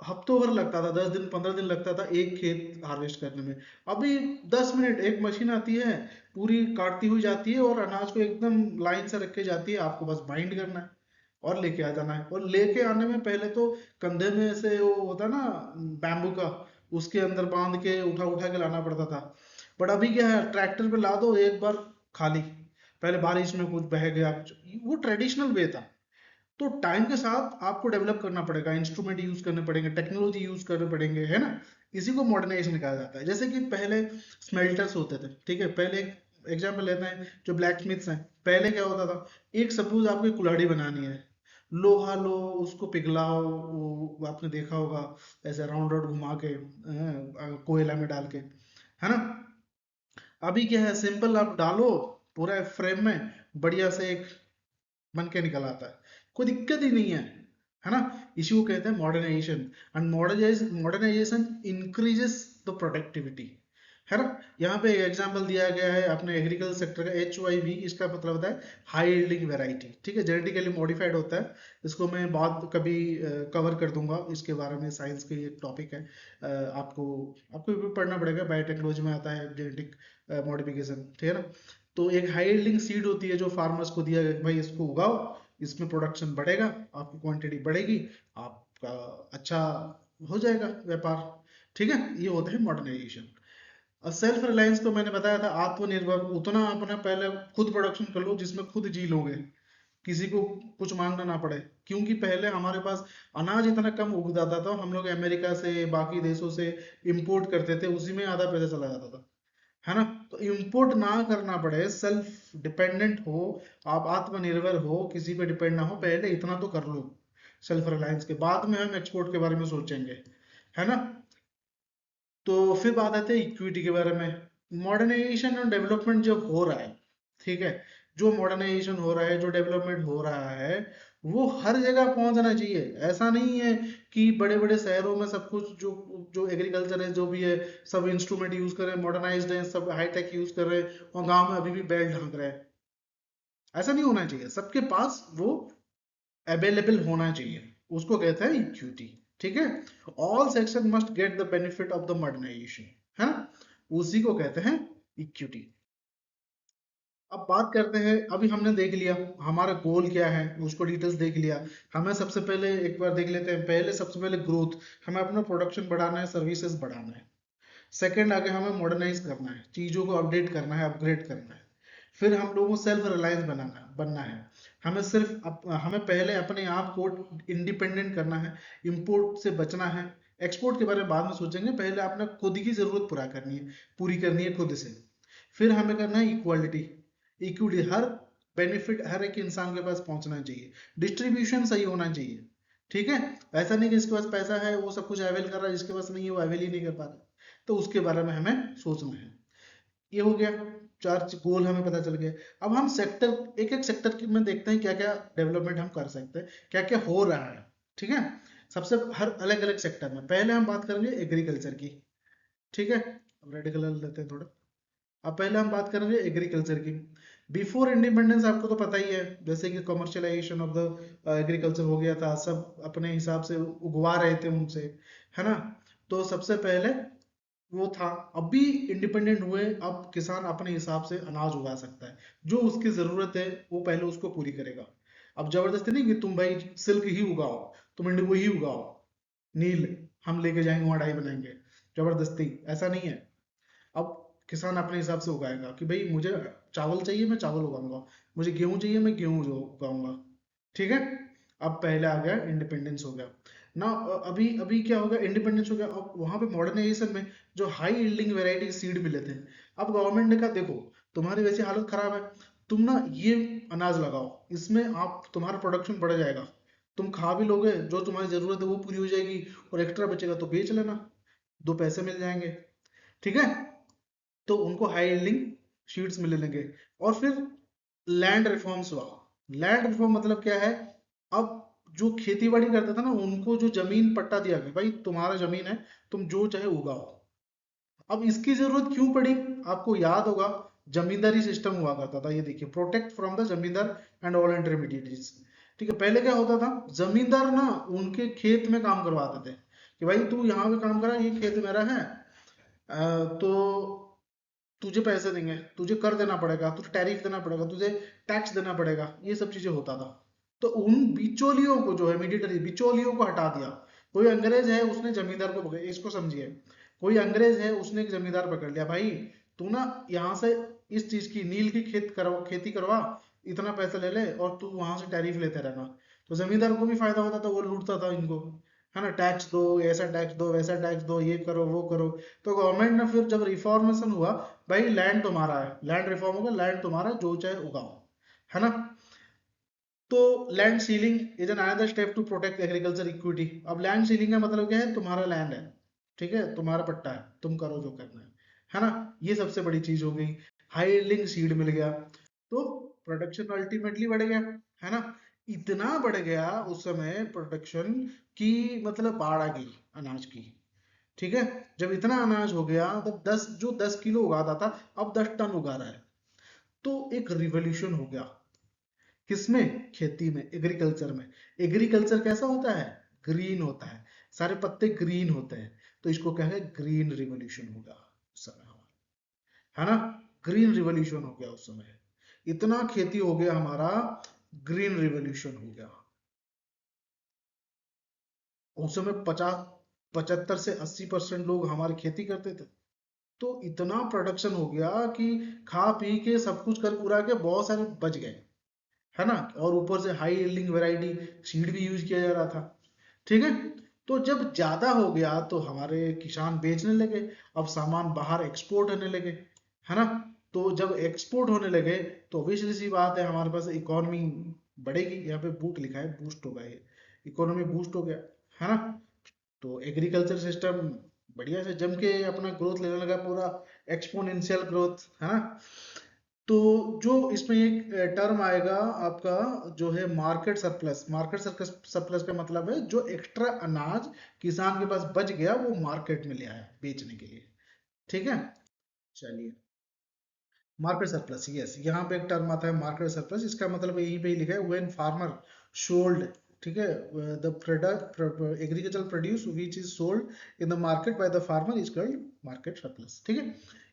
हफ्तों भर लगता था, 10 दिन 15 दिन लगता था एक खेत हार्वेस्ट करने में। अभी 10 मिनट एक मशीन आती है, पूरी काटती हुई जाती है और अनाज को एकदम लाइन से रख के जाती है, आपको बस बाइंड करना है और लेके आ जाना है। और लेके आने में पहले तो कंधे में से वो होता ना बैम्बू का, उसके अंदर बांध के उठा उठा के लाना पड़ता था। बट अभी क्या है, ट्रैक्टर पे ला दो एक बार, खाली। पहले बारिश में कुछ बह गया, वो ट्रेडिशनल वे था। तो टाइम के साथ आपको डेवलप करना पड़ेगा, इंस्ट्रूमेंट यूज करने पड़ेंगे, टेक्नोलॉजी यूज करने पड़ेंगे, है ना। इसी को मॉडर्नाइजेशन कहा जाता है। जैसे कि पहले स्मेल्टर्स होते थे, ठीक है। पहले एग्जाम्पल लेते हैं, जो ब्लैक स्मिथ्स हैं, पहले क्या होता था, एक सपोज आपको कुल्हाड़ी बनानी है, लोहा लो, उसको पिघलाओ, वो आपने देखा होगा, ऐसे राउंड राउंड घुमा के कोयला में डाल के, है ना। अभी क्या है, सिंपल आप डालो पूरा फ्रेम में, बढ़िया से एक बन के निकल आता है, कोई दिक्कत ही नहीं है ना। इसी को कहते हैं modernisation. And modernisation increases the productivity, है ना। यहाँ पे एक एग्जांपल दिया गया है अपने एग्रीकल्चर सेक्टर का, HYV, इसका मतलब होता है हाई यील्डिंग वैरायटी, ठीक है। जेनेटिकली मॉडिफाइड होता है। इसको मैं बाद कभी कवर कर दूंगा, इसके बारे में साइंस की एक टॉपिक है। आपको आपको भी पढ़ना पड़ेगा, बायोटेक्नोलॉजी में आता है जेनेटिक मॉडिफिकेशन, ठीक है ना। तो एक हाई यील्डिंग सीड होती है जो फार्मर्स को दिया गया कि भाई इसको उगाओ, इसमें प्रोडक्शन बढ़ेगा, आपकी क्वांटिटी बढ़ेगी, आपका अच्छा हो जाएगा व्यापार, ठीक है। ये होता है मॉडर्नाइजेशन। और सेल्फ रिलायंस तो मैंने बताया था, आत्मनिर्भर, उतना अपना पहले खुद प्रोडक्शन कर लो जिसमें खुद जी लोगे, किसी को कुछ मांगना ना पड़े। क्योंकि पहले हमारे पास अनाज इतना कम उग जाता था, हम लोग अमेरिका से बाकी देशों से इंपोर्ट करते थे, उसी में आधा पैसा चला जाता था, है ना। तो इंपोर्ट ना करना पड़े, सेल्फ डिपेंडेंट हो, आप आत्मनिर्भर हो, किसी पे डिपेंड ना हो, पहले इतना तो कर लो, सेल्फ रिलायंस के बाद में हम एक्सपोर्ट के बारे में सोचेंगे, है ना। तो फिर बात आती है इक्विटी के बारे में। मॉडर्नाइजेशन और डेवलपमेंट जब हो रहा है, ठीक है, जो मॉडर्नाइजेशन हो रहा है, जो डेवलपमेंट हो रहा है, वो हर जगह पहुंचना चाहिए। ऐसा नहीं है कि बड़े बड़े शहरों में सब कुछ जो जो एग्रीकल्चर है, जो भी है, सब इंस्ट्रूमेंट यूज कर रहे हैं, मॉडर्नाइज्ड हैं, सब हाईटेक यूज कर रहे हैं, और गांव में अभी भी बैल ढांक रहे हैं। ऐसा नहीं होना चाहिए, सबके पास वो अवेलेबल होना चाहिए। उसको कहते हैं इक्विटी, ठीक है। All section must get the benefit of the modernisation, है ना, उसी को कहते हैं इक्विटी। अब बात करते हैं, अभी हमने देख लिया हमारा गोल क्या है, उसको डिटेल्स देख लिया। हमें सबसे पहले एक बार देख लेते हैं, पहले सबसे पहले ग्रोथ, हमें अपना प्रोडक्शन बढ़ाना है, सर्विसेज बढ़ाना है। सेकंड, आगे हमें मॉडर्नाइज करना है, चीज़ों को अपडेट करना है, अपग्रेड करना है। फिर हम लोगों को सेल्फ रिलायंस बनना है। हमें पहले अपने आप को इंडिपेंडेंट करना है, इंपोर्ट से बचना है। एक्सपोर्ट के बारे में बाद में सोचेंगे, पहले अपने खुद की जरूरत पूरी करनी है खुद से। फिर हमें करना है इक्वालिटी, इक्विटी, हर बेनिफिट हर एक इंसान के पास पहुंचना चाहिए, डिस्ट्रीब्यूशन सही होना चाहिए, ठीक है। ऐसा नहीं कि जिसके पास पैसा है वो सब कुछ अवेल कर रहा है, जिसके पास नहीं है वो अवेल ही नहीं कर पा रहा। तो उसके बारे में हमें सोचना है। ये हो गया, चार गोल हमें पता चल गया। अब हम सेक्टर, एक एक सेक्टर में देखते हैं क्या क्या डेवलपमेंट हम कर सकते हैं, क्या क्या हो रहा है, ठीक है। सबसे हर अलग अलग सेक्टर में पहले हम बात करेंगे एग्रीकल्चर की, ठीक है। अब रेड कलर लेते हैं थोड़ा। अब पहले हम बात करेंगे एग्रीकल्चर की। बिफोर इंडिपेंडेंस आपको तो पता ही है, जैसे कि कमर्शियलाइजेशन ऑफ द एग्रीकल्चर हो गया था, सब अपने हिसाब से उगवा रहे थे उनसे, है ना। तो सबसे पहले वो था। अभी इंडिपेंडेंट हुए, अब किसान अपने हिसाब से अनाज उगा सकता है, जो उसकी जरूरत है वो पहले उसको पूरी करेगा। अब जबरदस्ती नहीं कि तुम भाई सिल्क ही उगाओ, तुम इंडिगो ही उगाओ, नील हम लेके जाएंगे वहां डाई बनाएंगे, जबरदस्ती ऐसा नहीं है। अब किसान अपने हिसाब से उगाएगा कि भाई मुझे चावल चाहिए मैं चावल उगाऊंगा, मुझे गेहूं चाहिए मैं गेहूं जो उगाऊंगा, ठीक है। अब पहले आ गया इंडिपेंडेंस हो गया ना। अभी अभी क्या हो गया, इंडिपेंडेंस हो गया, अब वहां पे मॉडर्नाइजेशन में जो हाई यील्डिंग वैरायटी सीड मिले थे, अब गवर्नमेंट ने कहा देखो तुम्हारी वैसी हालत खराब है, तुम ना ये अनाज लगाओ, इसमें आप तुम्हारा प्रोडक्शन बढ़ जाएगा, तुम खा भी लोगे, जो तुम्हारी जरूरत है वो पूरी हो जाएगी, और एक्स्ट्रा बचेगा तो बेच लेना, दो पैसे मिल जाएंगे, ठीक है। तो उनको हाई यील्डिंग शीट्स मिलने लगे। और फिर लैंड रिफॉर्म्स हुआ। लैंड रिफॉर्म मतलब क्या है, अब जो खेती बाड़ी करता था ना उनको जो जमीन पट्टा दिया गया, भाई तुम्हारा जमीन है, तुम जो चाहे उगाओ। अब इसकी जरूरत क्यों पड़ी, आपको याद होगा जमींदारी सिस्टम हुआ करता था, ये देखिए, प्रोटेक्ट फ्रॉम द जमींदार एंड ऑल इंटरमीडिएटरीज, ठीक है। पहले क्या होता था, जमींदार ना उनके खेत में काम करवाते थे कि भाई तू यहाँ पे काम करा, ये खेत मेरा है, तो तुझे पैसे देंगे, तुझे कर देना पड़ेगा, तुझे टैरिफ देना पड़ेगा, तुझे टैक्स देना पड़ेगा, ये सब चीजें होता था। तो उन बिचौलियों को जो है, मीडिएटरी बिचौलियों को हटा दिया। कोई अंग्रेज है उसने जमींदार को पकड़, इसको समझिए, कोई अंग्रेज है उसने एक जमींदार पकड़ लिया, भाई तू ना यहाँ से इस चीज की नील की खेती करवा, इतना पैसा ले ले, और तू वहां से टैरिफ लेते रहना। तो जमींदार को भी फायदा होता था, वो लूटता था इनको, है ना, टैक्स दो, ऐसा टैक्स दो, वैसा टैक्स दो, ये करो वो करो। तो गवर्नमेंट ने फिर जब रिफॉर्मेशन हुआ, भाई लैंड तुम्हारा है, लैंड रिफॉर्म होगा, लैंड तुम्हारा, जो चाहे उगाओ, है ना। तो land ceiling is an another step to protect agriculture equity. अब लैंड सीलिंग का मतलब क्या है, तुम्हारा लैंड है, ठीक है, तुम्हारा पट्टा है, तुम करो जो करना है ना। ये सबसे बड़ी चीज हो गई। हाई यील्डिंग सीड मिल गया, तो प्रोडक्शन अल्टीमेटली बढ़ गया, है ना। इतना बढ़ गया उस समय प्रोडक्शन की, मतलब बाढ़ आ गई अनाज की, ठीक है। जब इतना अनाज हो गया तब 10 किलो उगाता था, अब 10 टन उगा रहा है। तो एक रिवॉल्यूशन हो गया, किसमें, खेती में, एग्रीकल्चर में। एग्रीकल्चर कैसा होता है, ग्रीन होता है, सारे पत्ते ग्रीन होते हैं, तो इसको क्या है, ग्रीन रिवॉल्यूशन होगा उस समय हमारा, है ना। ग्रीन रिवॉल्यूशन हो गया उस समय, इतना खेती हो गया हमारा, ग्रीन रिवॉल्यूशन हो गया उस समय। 75 से 80% लोग हमारी खेती करते थे। तो इतना प्रोडक्शन हो गया कि खा पी के सब कुछ कर पूरा के बहुत सारे बच गए, है ना। और ऊपर से हाई यील्डिंग वैरायटी सीड भी यूज किया जा रहा था, ठीक है। तो जब ज्यादा हो गया तो हमारे किसान बेचने लगे, अब सामान बाहर एक्सपोर्ट होने लगे, है ना। तो जब एक्सपोर्ट होने लगे तो ऑब्वियसली सी बात है हमारे पास इकोनॉमी बढ़ेगी, यहाँ पे बूट लिखा है, बूस्ट होगा ये, इकोनॉमी बूस्ट हो गया, है ना। तो एग्रीकल्चर सिस्टम बढ़िया से जम के अपना ग्रोथ लेने लगा, पूरा एक्सपोनेंशियल ग्रोथ, है ना। तो जो इसमें एक टर्म आएगा आपका, जो है मार्केट सरप्लस। मार्केट सरप्लस का मतलब है जो एक्स्ट्रा अनाज किसान के पास बच गया वो मार्केट में ले आया बेचने के लिए, ठीक है। चलिए, मार्केट सरप्लस, यस, यहाँ पे एक टर्म आता है मार्केट सरप्लस। इसका मतलब यहीं पे ही लिखा है, व्हेन फार्मर सोल्ड, ठीक है, the product agriculture produce which is sold in the market by the farmer is called market surplus, ठीक है।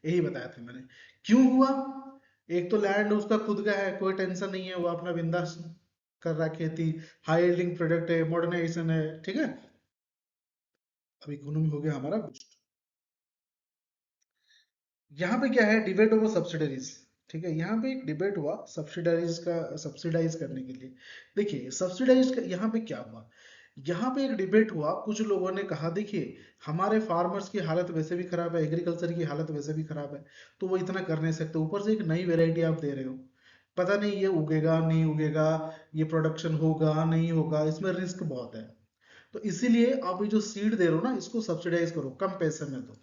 यही बताया था मैंने। क्यों हुआ? एक तो लैंड उसका खुद का है, कोई टेंशन नहीं है, वो अपना बिंदास कर रहा है खेती, हाई यील्डिंग प्रोडक्ट है, मॉडर्नाइजेशन है, ठीक है। अब इकोनॉमी हो गया हमारा boost। यहाँ पे क्या है, डिबेट ओवर सब्सिडरीज, ठीक है। यहाँ पे एक डिबेट हुआ सब्सिडरीज का, सब्सिडाइज करने के लिए। देखिए सब्सिडाइज का यहाँ पे क्या हुआ, यहाँ पे एक डिबेट हुआ। कुछ लोगों ने कहा देखिए हमारे फार्मर्स की हालत वैसे भी खराब है, एग्रीकल्चर की हालत वैसे भी खराब है, तो वो इतना कर नहीं सकते, ऊपर से एक नई वेराइटी आप दे रहे हो, पता नहीं ये उगेगा नहीं उगेगा, ये प्रोडक्शन होगा नहीं होगा, इसमें रिस्क बहुत है। तो इसीलिए आप ये जो सीड दे रहे हो ना, इसको सब्सिडाइज करो, कम पैसे में दो,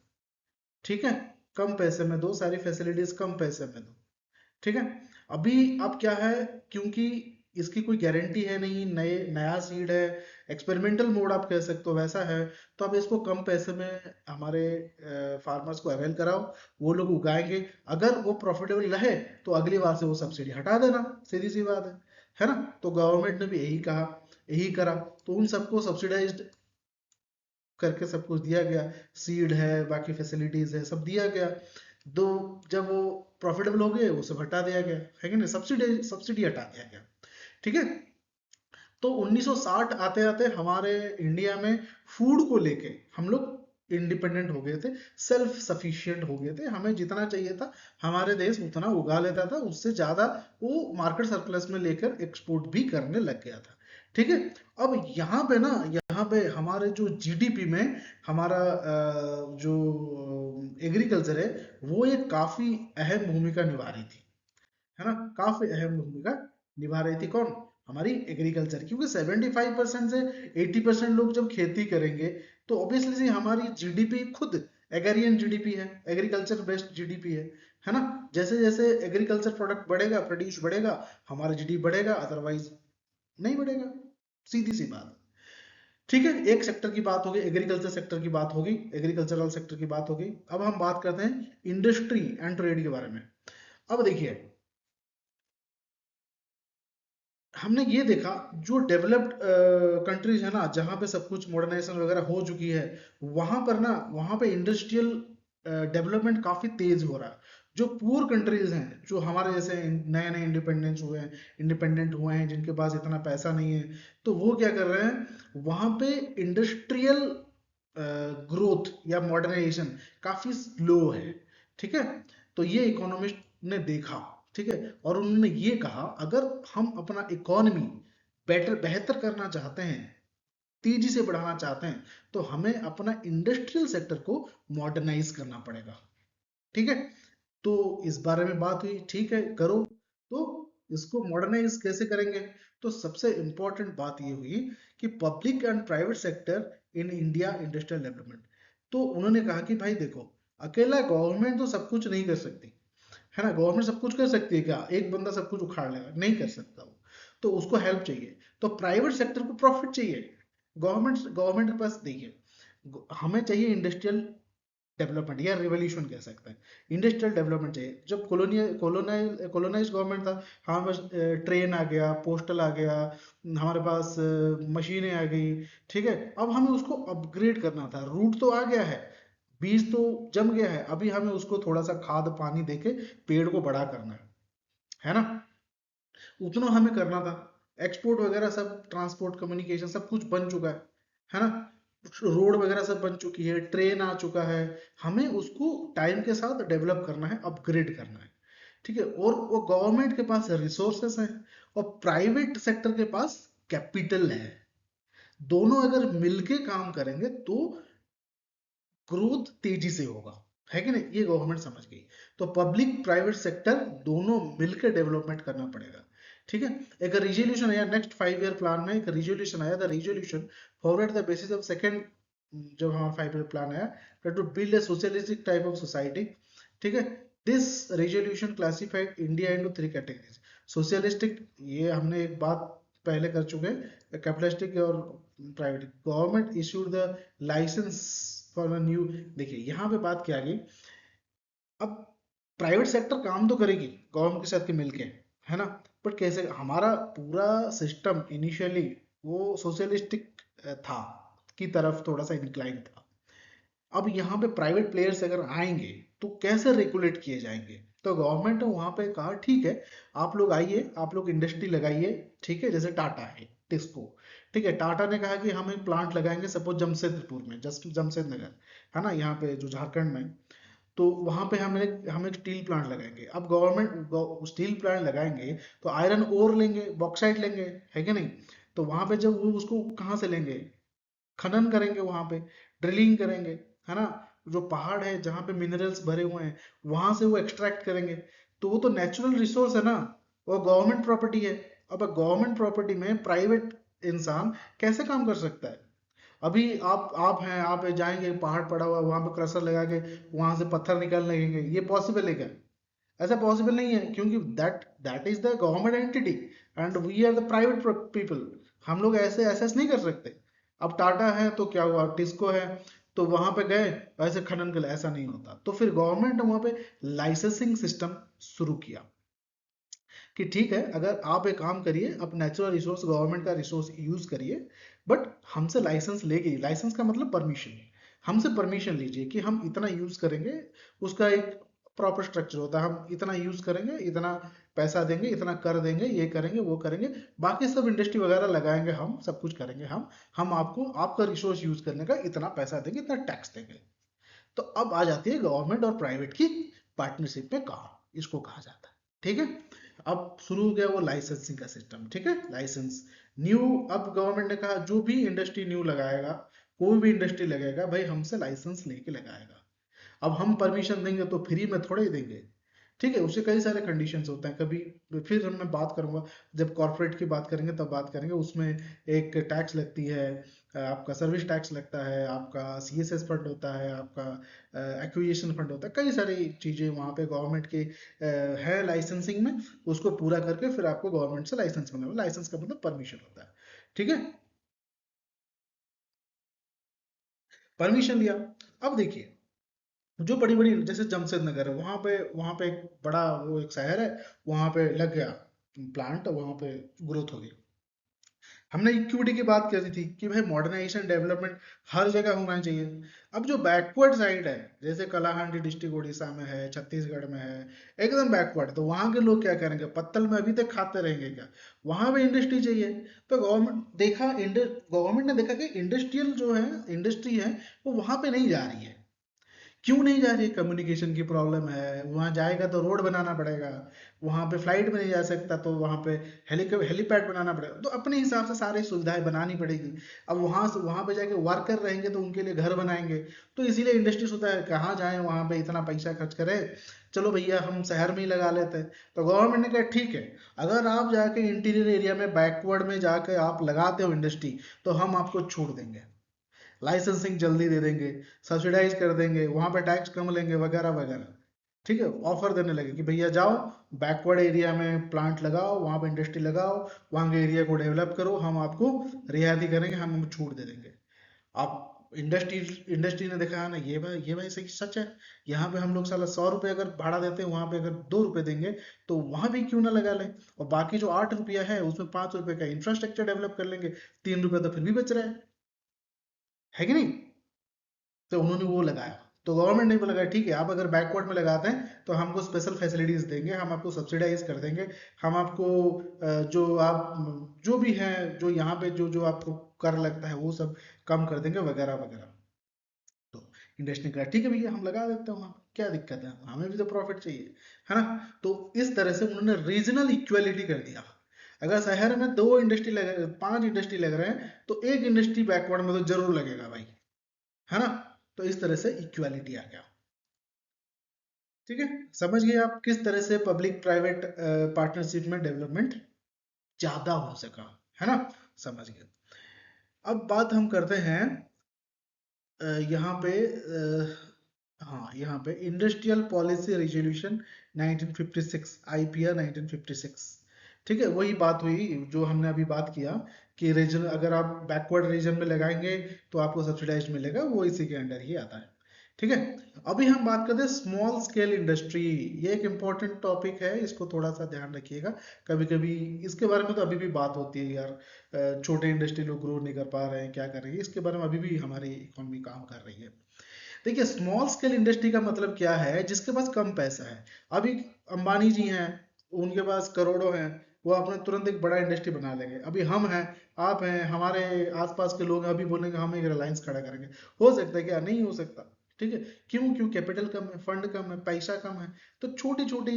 ठीक है। कम पैसे में दो, सारी फैसिलिटीज कम पैसे में दो, ठीक है। अभी अब क्या है, क्योंकि इसकी कोई गारंटी है नहीं, नए नया सीड है, एक्सपेरिमेंटल मोड आप कह सकते हो, वैसा है। तो अब इसको कम पैसे में हमारे फार्मर्स को अवेल कराओ, वो लोग उगाएंगे, अगर वो प्रॉफिटेबल रहे तो अगली बार से वो सब्सिडी हटा देना, सीधी सी बात है ना। तो गवर्नमेंट ने भी यही कहा, यही करा, तो उन सबको सब्सिडाइज्ड करके सब कुछ दिया गया, सीड है, बाकी फैसिलिटीज है, सब दिया गया। दो, जब वो प्रॉफिटेबल हो गए वो सब हटा दिया गया, है कि नहीं, सब्सिडी सब्सिडी हटा दिया गया, ठीक है। तो 1960 आते आते हमारे इंडिया में फूड को लेके हम लोग इंडिपेंडेंट हो गए थे, सेल्फ सफिशिएंट हो गए थे, हमें जितना चाहिए था हमारे देश उतना उगा लेता था, उससे ज्यादा वो मार्केट सरप्लस में लेकर एक्सपोर्ट भी करने लग गया था, ठीक है। अब यहाँ पे ना, यहाँ पे हमारे जो जीडीपी में हमारा जो एग्रीकल्चर है वो एक काफी अहम भूमिका निभा रही थी, है ना। काफी अहम भूमिका निभा रही थी कौन? हमारी एग्रीकल्चर, क्योंकि 75% से 80% लोग जब खेती करेंगे तो ऑब्वियसली सी हमारी जीडीपी खुद एग्रीरियन जीडीपी है, एग्रीकल्चर बेस्ड जीडीपी है ना। जैसे जैसे एग्रीकल्चर प्रोडक्ट बढ़ेगा, प्रोड्यूस बढ़ेगा, हमारा जीडीपी बढ़ेगा, अदरवाइज नहीं बढ़ेगा, सीधी सी बात, ठीक है। एक सेक्टर की बात होगी, एग्रीकल्चर सेक्टर की बात होगी, एग्रीकल्चरल सेक्टर की बात होगी। अब हम बात करते हैं इंडस्ट्री एंड ट्रेड के बारे में। अब देखिए हमने ये देखा, जो डेवलप्ड कंट्रीज है ना, जहाँ पे सब कुछ मॉडर्नाइजेशन वगैरह हो चुकी है, वहां पर ना, वहां पे इंडस्ट्रियल डेवलपमेंट काफी तेज हो रहा है। जो पुअर कंट्रीज हैं, जो हमारे जैसे नए नए इंडिपेंडेंट हुए हैं, जिनके पास इतना पैसा नहीं है, तो वो क्या कर रहे हैं, वहां पे इंडस्ट्रियल ग्रोथ या मॉडर्नाइजेशन काफी स्लो है, ठीक है। तो ये इकोनॉमिस्ट ने देखा, ठीक है, और उन्होंने ये कहा अगर हम अपना इकोनॉमी बेहतर करना चाहते हैं, तेजी से बढ़ाना चाहते हैं, तो हमें अपना इंडस्ट्रियल सेक्टर को मॉडर्नाइज करना पड़ेगा, ठीक है। तो इस बारे में बात हुई, ठीक है, करो। तो इसको मॉडर्नाइज कैसे करेंगे? तो सबसे इंपॉर्टेंट बात ये हुई कि public and private sector in India industrial development. तो उन्होंने कहा कि भाई देखो, अकेला गवर्नमेंट तो सब कुछ नहीं कर सकती, है ना। गवर्नमेंट सब कुछ कर सकती है क्या? एक बंदा सब कुछ उखाड़ लेगा? नहीं कर सकता वो, तो उसको हेल्प चाहिए। तो प्राइवेट सेक्टर को प्रॉफिट चाहिए, गवर्नमेंट के पास देखिए, हमें चाहिए इंडस्ट्रियल डेवलपमेंट या रिवोल्यूशन कह सकते हैं, इंडस्ट्रियल डेवलपमेंट चाहिए। जब कोलोनाइज गवर्नमेंट था, हमारे पास ट्रेन आ गया, पोस्टल आ गया, हमारे पास मशीनें आ गई, ठीक है। अब हमें उसको अपग्रेड करना था, रूट तो आ गया है, बीज तो जम गया है, अभी हमें उसको थोड़ा सा खाद पानी देके पेड़ को बड़ा करना है ना। उतना हमें करना था। एक्सपोर्ट वगैरह सब, ट्रांसपोर्ट कम्युनिकेशन सब कुछ बन चुका है ना। रोड वगैरह सब बन चुकी है, ट्रेन आ चुका है, हमें उसको टाइम के साथ डेवलप करना है, अपग्रेड करना है, ठीक है। और वो गवर्नमेंट के पास रिसोर्सेस हैं और प्राइवेट सेक्टर के पास कैपिटल है, दोनों अगर मिलके काम करेंगे तो ग्रोथ तेजी से होगा, है कि नहीं, ये गवर्नमेंट समझ गई। तो पब्लिक प्राइवेट सेक्टर दोनों मिलकर डेवलपमेंट करना पड़ेगा, ठीक है। एक रिजोल्यूशन आया नेक्स्ट 5 ईयर प्लान में, एक रिजोल्यूशन आया, the resolution forward the basis of second, जब हमारा 5 ईयर प्लान आया, to build a socialistic type of society, ठीक है। This resolution classified India into 3 categories. Socialistic, ये हमने एक बात पहले कर चुके हैं, कैपिटलिस्टिक और private. Government issued the licence for a new, देखिए यहाँ पे बात क्या आ गई, अब प्राइवेट सेक्टर काम तो करेगी गवर्नमेंट के साथ के मिलके, है ना, बट कैसे, हमारा पूरा सिस्टम इनिशियली वो सोशलिस्टिक था, की तरफ थोड़ा सा इंक्लाइन था। अब यहाँ पे प्राइवेट प्लेयर्स अगर आएंगे तो कैसे रेगुलेट किए जाएंगे, तो गवर्नमेंट ने वहां पे कहा ठीक है, आप लोग आइए, आप लोग इंडस्ट्री लगाइए, ठीक है, जैसे टाटा है, टिस्को, ठीक है, टाटा ने कहा कि हम एक प्लांट लगाएंगे सपोज जमशेदपुर में, जस्ट जमशेदनगर, है ना, यहाँ पे जो झारखंड में, तो वहां पे हम एक स्टील प्लांट लगाएंगे। अब गवर्नमेंट स्टील प्लांट लगाएंगे तो आयरन ओर लेंगे, बॉक्साइट लेंगे, है कि नहीं, तो वहां पे जब वो उसको कहाँ से लेंगे, खनन करेंगे, वहां पे ड्रिलिंग करेंगे, है ना, जो पहाड़ है जहाँ पे मिनरल्स भरे हुए हैं वहां से वो एक्सट्रैक्ट करेंगे, तो वो तो नेचुरल रिसोर्स है ना, वो गवर्नमेंट प्रॉपर्टी है। अब गवर्नमेंट प्रॉपर्टी में प्राइवेट इंसान कैसे काम कर सकता है? अभी आप हैं, आप जाएंगे, पहाड़ पड़ा हुआ वहां पे क्रशर लगा के वहां से पत्थर निकाल लगेंगे, ये पॉसिबल है क्या? ऐसा पॉसिबल नहीं है, क्योंकि that that is the government entity and we are the private people. हम लोग ऐसे एसेस नहीं कर सकते। अब टाटा है तो क्या हुआ, टिस्को है तो वहां पे गए, ऐसे खनन के लिए ऐसा नहीं होता, तो फिर गवर्नमेंट ने वहां पे लाइसेंसिंग सिस्टम शुरू किया कि ठीक है, अगर आप एक काम करिए, आप नेचुरल रिसोर्स, गवर्नमेंट का रिसोर्स यूज करिए, बट हमसे लाइसेंस लेके, लाइसेंस का मतलब परमिशन, हमसे परमिशन लीजिए कि हम इतना यूज करेंगे, उसका एक प्रॉपर स्ट्रक्चर होता है, हम इतना यूज करेंगे, इतना पैसा देंगे, इतना कर देंगे, ये करेंगे, वो करेंगे, बाकी सब इंडस्ट्री वगैरह लगाएंगे, हम सब कुछ करेंगे, हम आपको आपका रिसोर्स यूज करने का इतना पैसा देंगे, इतना टैक्स देंगे। तो अब आ जाती है गवर्नमेंट और प्राइवेट की पार्टनरशिप में काम, इसको कहा जाता है, ठीक है। अब शुरू हो गया वो लाइसेंसिंग का सिस्टम, ठीक है, लाइसेंस न्यू। अब गवर्नमेंट ने कहा जो भी इंडस्ट्री न्यू लगाएगा, कोई भी इंडस्ट्री लगाएगा भाई, हमसे लाइसेंस लेके लगाएगा। अब हम परमिशन देंगे तो फ्री में थोड़े ही देंगे, ठीक है, उससे कई सारे कंडीशंस होते हैं, कभी फिर हम मैं बात करूंगा, जब कॉर्पोरेट की बात करेंगे तब बात करेंगे, उसमें एक टैक्स लगती है, आपका सर्विस टैक्स लगता है, आपका सीएसएस फंड होता है, आपका एक्विजिशन फंड होता है, कई सारी चीजें वहाँ पे गवर्नमेंट के है लाइसेंसिंग में, उसको पूरा करके फिर आपको गवर्नमेंट से लाइसेंस मिलेगा, लाइसेंस का मतलब परमिशन होता है, ठीक है, परमिशन लिया। अब देखिए, जो बड़ी बड़ी जैसे जमशेदनगर है, वहां पे एक बड़ा वो एक शहर है, वहां पे लग गया प्लांट, वहां पे ग्रोथ हो गई। हमने इक्विटी की बात करी थी कि भाई मॉडर्नाइजेशन डेवलपमेंट हर जगह होना चाहिए। अब जो बैकवर्ड साइड है, जैसे कलाहांडी डिस्ट्रिक्ट उड़ीसा में है, छत्तीसगढ़ में है, एकदम बैकवर्ड, तो वहां के लोग क्या करेंगे, पत्तल में अभी तक खाते रहेंगे क्या? वहां पे इंडस्ट्री चाहिए। तो गवर्नमेंट ने देखा कि इंडस्ट्रियल जो है, इंडस्ट्री है, वो वहां पे नहीं जा रही है। क्यों नहीं जा रही है? कम्युनिकेशन की प्रॉब्लम है, वहां जाएगा तो रोड बनाना पड़ेगा, वहां पे फ्लाइट में नहीं जा सकता तो वहां पे हेलीपैड बनाना पड़ेगा, तो अपने हिसाब से सारी सुविधाएं बनानी पड़ेगी। अब वहां पे जाके वर्कर रहेंगे तो उनके लिए घर बनाएंगे, तो इसीलिए इंडस्ट्री होता है, कहाँ जाए वहां पे इतना पैसा खर्च करें, चलो भैया हम शहर में ही लगा लेते हैं। तो गवर्नमेंट ने कहा ठीक है, अगर आप जाके इंटीरियर एरिया में बैकवर्ड में जाके आप लगाते हो इंडस्ट्री, तो हम आपको छूट देंगे, लाइसेंसिंग जल्दी दे देंगे, सब्सिडाइज कर देंगे, वहां पे टैक्स कम लेंगे, वगैरह वगैरह, ठीक है, ऑफर देने लगे कि भैया जाओ बैकवर्ड एरिया में प्लांट लगाओ, वहां पे इंडस्ट्री लगाओ, वहां के एरिया को डेवलप करो, हम आपको रियायती करेंगे, हम छूट दे देंगे। अब इंडस्ट्री इंडस्ट्री ने देखा है ना, ये भाई सही सच है, यहाँ पे हम लोग साला 100 रुपये अगर भाड़ा देते हैं, वहां पे अगर 2 रुपये देंगे, तो वहां भी क्यों ना लगा लें, और बाकी जो 8 रुपया है उसमें 5 रुपये का इंफ्रास्ट्रक्चर डेवलप कर लेंगे, 3 रुपये तो फिर भी बच रहा है कि नहीं? तो उन्होंने वो लगाया। तो गवर्नमेंट ने भी लगाया ठीक है, आप अगर बैकवर्ड में लगाते हैं तो हमको स्पेशल फैसिलिटीज देंगे, हम आपको सब्सिडाइज कर देंगे, हम आपको जो भी है, जो यहाँ पे जो जो आपको कर लगता है वो सब कम कर देंगे, वगैरह वगैरह। तो इंडस्ट्री का ठीक है भैया, हम लगा देते हैं वहाँ, क्या दिक्कत है, हमें भी तो प्रॉफिट चाहिए, है ना। तो इस तरह से उन्होंने रीजनल इक्वेलिटी कर दिया। अगर शहर में 2 इंडस्ट्री लग 5 इंडस्ट्री लग रहे हैं तो एक इंडस्ट्री बैकवर्ड में तो जरूर लगेगा भाई, है ना। तो इस तरह से इक्वालिटी आ गया, ठीक है। समझ गए आप किस तरह से पब्लिक प्राइवेट पार्टनरशिप में डेवलपमेंट ज्यादा हो सका, है ना, समझ गए। अब बात हम करते हैं यहाँ पे हाँ, यहाँ पे इंडस्ट्रियल पॉलिसी रेजोल्यूशन 1956, आईपीआर 1956। ठीक है, वही बात हुई जो हमने अभी बात किया कि रीजन, अगर आप बैकवर्ड रीजन में लगाएंगे तो आपको सब्सिडाइज मिलेगा, वो इसी के अंडर ही आता है। ठीक है, अभी हम बात करते हैं स्मॉल स्केल इंडस्ट्री। ये एक इम्पॉर्टेंट टॉपिक है, इसको थोड़ा सा ध्यान रखिएगा। कभी कभी इसके बारे में तो अभी भी बात होती है यार, छोटे इंडस्ट्री लोग ग्रो नहीं कर पा रहे हैं, क्या कर रही है, इसके बारे में अभी भी हमारी इकोनॉमी काम कर रही है। देखिए, स्मॉल स्केल इंडस्ट्री का मतलब क्या है, जिसके पास कम पैसा है। अभी अंबानी जी हैं, उनके पास करोड़ों हैं, वो अपने तुरंत एक बड़ा इंडस्ट्री बना लेंगे। अभी हम हैं, आप हैं, हमारे आसपास के लोग अभी बोलेंगे हम एक रिलायंस खड़ा करेंगे। हो सकता है क्या? नहीं हो सकता। ठीक है, क्यों? कैपिटल कम है, फंड कम है, पैसा कम है। तो छोटी छोटी,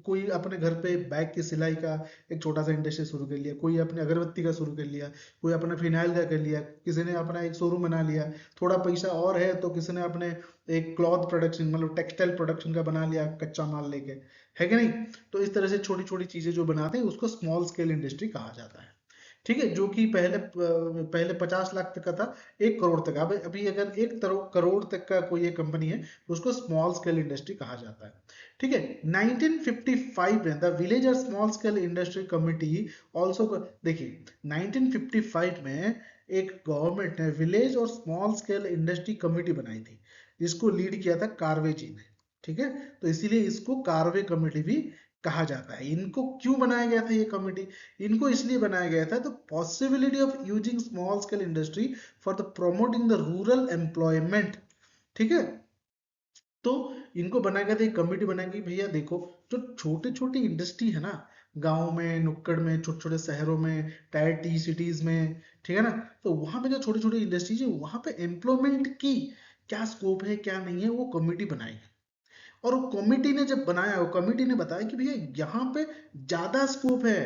कोई अपने घर पे बैग की सिलाई का एक छोटा सा इंडस्ट्री शुरू कर लिया, कोई अपने अगरबत्ती का शुरू कर लिया, कोई अपना फिनाइल का कर लिया, किसी ने अपना एक शोरूम बना लिया। थोड़ा पैसा और है तो किसी ने अपने एक क्लॉथ प्रोडक्शन, मतलब टेक्सटाइल प्रोडक्शन का बना लिया, कच्चा माल लेके, है कि नहीं? तो इस तरह से छोटी छोटी चीजें जो बनाते हैं उसको स्मॉल स्केल इंडस्ट्री कहा जाता है। ठीक है, जो कि पहले पहले 50 लाख तक का था, 1 करोड़ तक। अब अभी अगर 1 करोड़ तक का कोई एक कंपनी है तो उसको स्मॉल स्केल इंडस्ट्री कहा जाता है। ठीक है, 1955 में द विलेज और small scale industry committee also, देखिए 1955 में एक गवर्नमेंट ने विलेज और स्मॉल स्केल इंडस्ट्री कमेटी बनाई थी, जिसको लीड किया था कार्वे जी ने। ठीक है, तो इसीलिए इसको कार्वे कमेटी भी कहा जाता है। इनको क्यों बनाया गया था ये कमेटी? इनको इसलिए बनाया गया था the possibility of using small scale industry for the promoting the rural employment. ठीक है, तो इनको बनाया गया था, एक कमेटी बनाई गई, भैया देखो, जो छोटे छोटी इंडस्ट्री है ना, गांव में, नुक्कड़ में, छोटे छोटे शहरों में, टायर टी सिटीज में, ठीक है ना, तो वहां पे जो छोटी छोटी इंडस्ट्रीज है वहां पे एम्प्लॉयमेंट की क्या स्कोप है, क्या नहीं है, वो कमेटी बनाई। और वो कमेटी ने जब बनाया, वो कमेटी ने बताया कि भैया यहाँ पे ज्यादा स्कोप है,